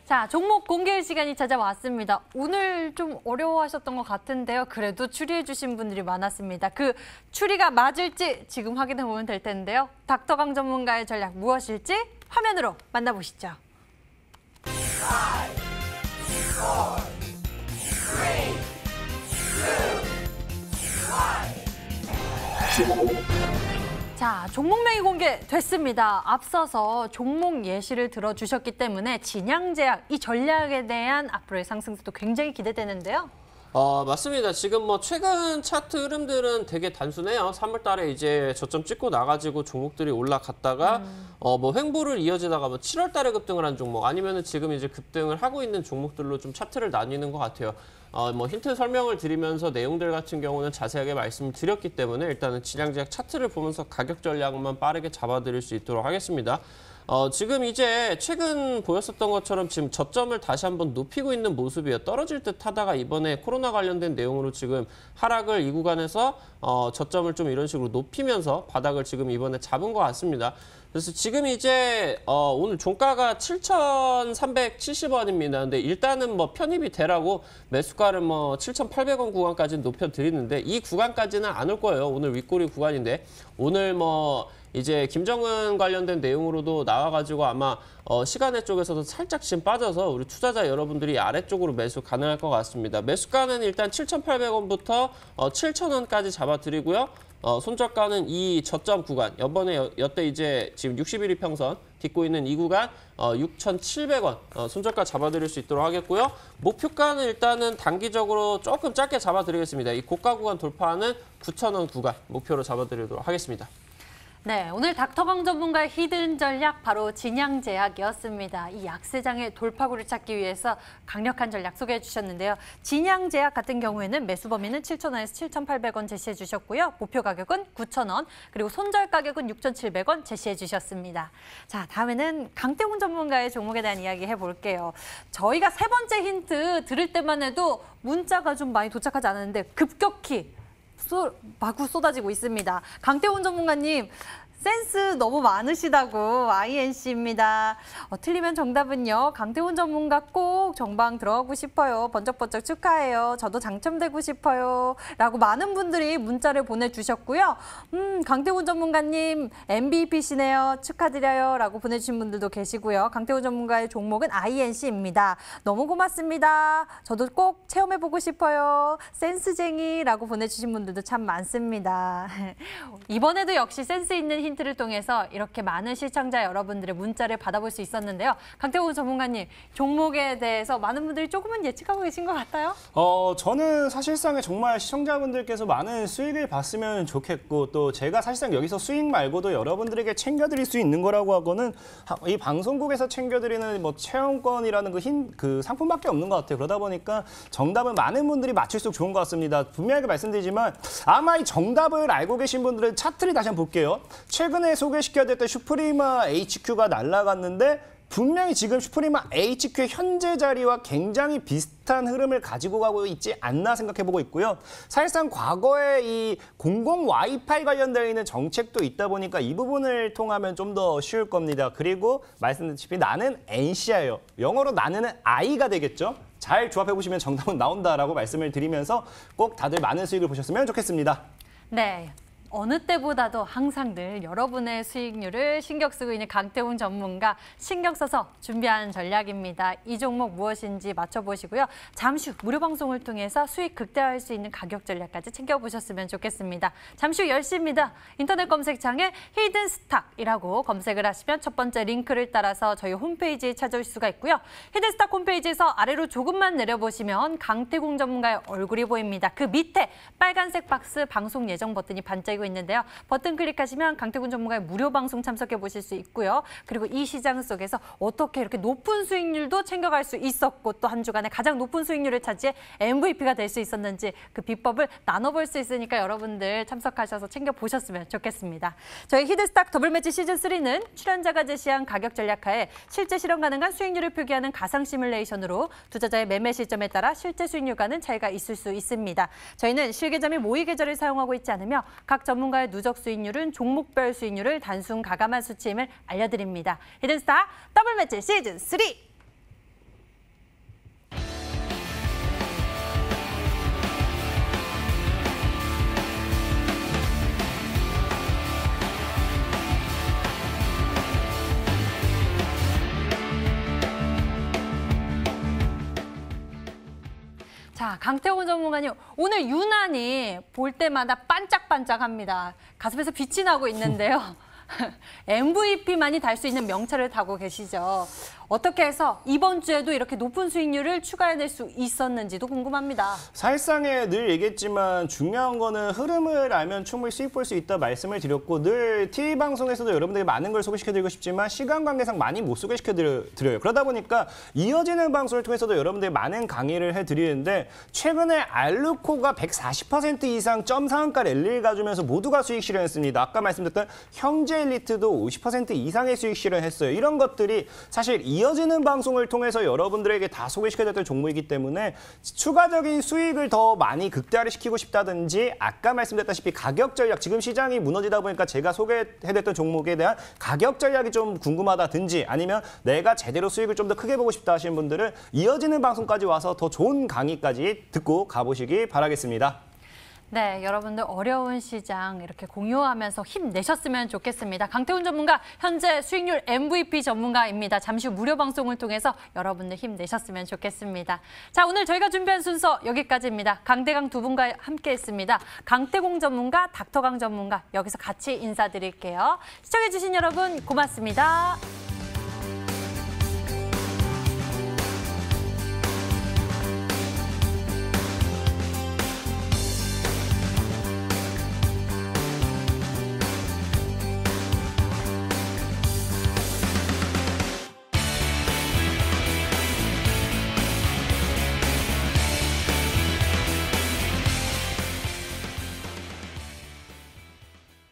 자, 종목 공개일 시간이 찾아왔습니다. 오늘 좀 어려워하셨던 것 같은데요. 그래도 추리해 주신 분들이 많았습니다. 그 추리가 맞을지 지금 확인해 보면 될 텐데요. 닥터강 전문가의 전략 무엇일지 화면으로 만나보시죠. 5, 4, 3, 2, 1. 자, 종목명이 공개됐습니다. 앞서서 종목 예시를 들어주셨기 때문에 진양제약, 이 전략에 대한 앞으로의 상승도 굉장히 기대되는데요. 맞습니다. 지금 뭐 최근 차트 흐름들은 되게 단순해요. 3월 달에 이제 저점 찍고 나가지고 종목들이 올라갔다가 뭐 횡보를 이어지다가 뭐 7월 달에 급등을 한 종목 아니면은 지금 이제 급등을 하고 있는 종목들로 좀 차트를 나뉘는 것 같아요. 뭐 힌트 설명을 드리면서 내용들 같은 경우는 자세하게 말씀을 드렸기 때문에 일단은 진양제약 차트를 보면서 가격 전략만 빠르게 잡아드릴 수 있도록 하겠습니다. 지금 이제 최근 보였었던 것처럼 지금 저점을 다시 한번 높이고 있는 모습이에요. 떨어질 듯 하다가 이번에 코로나 관련된 내용으로 지금 하락을 이 구간에서 저점을 좀 이런 식으로 높이면서 바닥을 지금 이번에 잡은 것 같습니다. 그래서 지금 이제 오늘 종가가 7,370원입니다. 근데 일단은 뭐 편입이 되라고 매수가를 뭐 7,800원 구간까지 높여드리는데 이 구간까지는 안 올 거예요. 오늘 윗꼬리 구간인데 오늘 뭐 이제 김정은 관련된 내용으로도 나와가지고 아마 시간의 쪽에서도 살짝 지금 빠져서 우리 투자자 여러분들이 아래쪽으로 매수 가능할 것 같습니다. 매수가는 일단 7,800원부터 7,000원까지 잡아드리고요. 손절가는 이 저점 구간, 이번에 여태 이제 지금 60일 이평선 딛고 있는 이 구간 6,700원 손절가 잡아드릴 수 있도록 하겠고요. 목표가는 일단은 단기적으로 조금 짧게 잡아드리겠습니다. 이 고가 구간 돌파하는 9,000원 구간 목표로 잡아드리도록 하겠습니다. 네, 오늘 닥터강 전문가의 히든 전략 바로 진양제약이었습니다. 이 약세장의 돌파구를 찾기 위해서 강력한 전략 소개해 주셨는데요. 진양제약 같은 경우에는 매수 범위는 7,000원에서 7,800원 제시해 주셨고요. 목표 가격은 9,000원, 그리고 손절 가격은 6,700원 제시해 주셨습니다. 자, 다음에는 강태훈 전문가의 종목에 대한 이야기 해볼게요. 저희가 세 번째 힌트 들을 때만 해도 문자가 좀 많이 도착하지 않았는데 급격히 마구 쏟아지고 있습니다. 강태훈 전문가님, 센스 너무 많으시다고 INC입니다. 틀리면 정답은요. 강태훈 전문가 꼭 정방 들어가고 싶어요. 번쩍번쩍 축하해요. 저도 당첨되고 싶어요. 라고 많은 분들이 문자를 보내주셨고요. 강태훈 전문가님 MVP시네요. 축하드려요. 라고 보내주신 분들도 계시고요. 강태훈 전문가의 종목은 INC입니다. 너무 고맙습니다. 저도 꼭 체험해보고 싶어요. 센스쟁이라고 보내주신 분들도 참 많습니다. 이번에도 역시 센스 있는 힌트를 통해서 이렇게 많은 시청자 여러분들의 문자를 받아볼 수 있었는데요. 강태훈 전문가님, 종목에 대해서 많은 분들이 조금은 예측하고 계신 것 같아요? 저는 사실상에 정말 시청자분들께서 많은 수익을 봤으면 좋겠고, 또 제가 사실상 여기서 수익 말고도 여러분들에게 챙겨드릴 수 있는 거라고 하고는 이 방송국에서 챙겨드리는 뭐 체험권이라는 그 상품밖에 없는 것 같아요. 그러다 보니까 정답은 많은 분들이 맞출수록 좋은 것 같습니다. 분명하게 말씀드리지만 아마 이 정답을 알고 계신 분들은 차트를 다시 한번 볼게요. 최근에 소개시켜드렸던 슈프리마 HQ가 날아갔는데 분명히 지금 슈프리마 HQ의 현재 자리와 굉장히 비슷한 흐름을 가지고 가고 있지 않나 생각해보고 있고요. 사실상 과거에 이 공공 와이파이 관련되어 있는 정책도 있다 보니까 이 부분을 통하면 좀 더 쉬울 겁니다. 그리고 말씀드렸다시피 나는 NC예요. 영어로 나는 I가 되겠죠. 잘 조합해보시면 정답은 나온다라고 말씀을 드리면서 꼭 다들 많은 수익을 보셨으면 좋겠습니다. 네. 어느 때보다도 항상 늘 여러분의 수익률을 신경 쓰고 있는 강태훈 전문가 신경 써서 준비한 전략입니다. 이 종목 무엇인지 맞춰보시고요. 잠시 후 무료 방송을 통해서 수익 극대화할 수 있는 가격 전략까지 챙겨보셨으면 좋겠습니다. 잠시 후 10시입니다. 인터넷 검색창에 히든스탁이라고 검색을 하시면 첫 번째 링크를 따라서 저희 홈페이지에 찾아올 수가 있고요. 히든스탁 홈페이지에서 아래로 조금만 내려보시면 강태훈 전문가의 얼굴이 보입니다. 그 밑에 빨간색 박스 방송 예정 버튼이 반짝이고 있는데요. 버튼 클릭하시면 강태훈 전문가의 무료 방송 참석해 보실 수 있고요. 그리고 이 시장 속에서 어떻게 이렇게 높은 수익률도 챙겨갈 수 있었고 또 한 주간에 가장 높은 수익률을 차지해 MVP가 될 수 있었는지 그 비법을 나눠볼 수 있으니까 여러분들 참석하셔서 챙겨보셨으면 좋겠습니다. 저희 히든스탁 더블매치 시즌3는 출연자가 제시한 가격 전략하에 실제 실현 가능한 수익률을 표기하는 가상 시뮬레이션으로 투자자의 매매 시점에 따라 실제 수익률과는 차이가 있을 수 있습니다. 저희는 실계좌 및 모의 계좌를 사용하고 있지 않으며 각 전문가의 누적 수익률은 종목별 수익률을 단순 가감한 수치임을 알려드립니다. 히든스타 더블매치 시즌3! 자, 강태훈 전문가님, 오늘 유난히 볼 때마다 반짝반짝합니다. 가슴에서 빛이 나고 있는데요. MVP만이 달 수 있는 명찰을 타고 계시죠. 어떻게 해서 이번 주에도 이렇게 높은 수익률을 추가해낼 수 있었는지도 궁금합니다. 사실상에 늘 얘기했지만 중요한 거는 흐름을 알면 충분히 수익 볼 수 있다 말씀을 드렸고 늘 TV 방송에서도 여러분들에게 많은 걸 소개시켜드리고 싶지만 시간 관계상 많이 못 소개시켜드려요. 그러다 보니까 이어지는 방송을 통해서도 여러분들이 많은 강의를 해드리는데 최근에 알루코가 140% 이상 점 상한가 랠리를 가지면서 모두가 수익 실현했습니다. 아까 말씀드렸던 형제 엘리트도 50% 이상의 수익 실현했어요. 이런 것들이 사실 이어지는 방송을 통해서 여러분들에게 다 소개시켜드렸던 종목이기 때문에 추가적인 수익을 더 많이 극대화를 시키고 싶다든지 아까 말씀드렸다시피 가격 전략, 지금 시장이 무너지다 보니까 제가 소개해드렸던 종목에 대한 가격 전략이 좀 궁금하다든지 아니면 내가 제대로 수익을 좀 더 크게 보고 싶다 하시는 분들은 이어지는 방송까지 와서 더 좋은 강의까지 듣고 가보시기 바라겠습니다. 네, 여러분들 어려운 시장 이렇게 공유하면서 힘내셨으면 좋겠습니다. 강태훈 전문가 현재 수익률 MVP 전문가입니다. 잠시 후 무료 방송을 통해서 여러분들 힘내셨으면 좋겠습니다. 자, 오늘 저희가 준비한 순서 여기까지입니다. 강대강 두 분과 함께했습니다. 강태공 전문가, 닥터강 전문가 여기서 같이 인사드릴게요. 시청해주신 여러분 고맙습니다.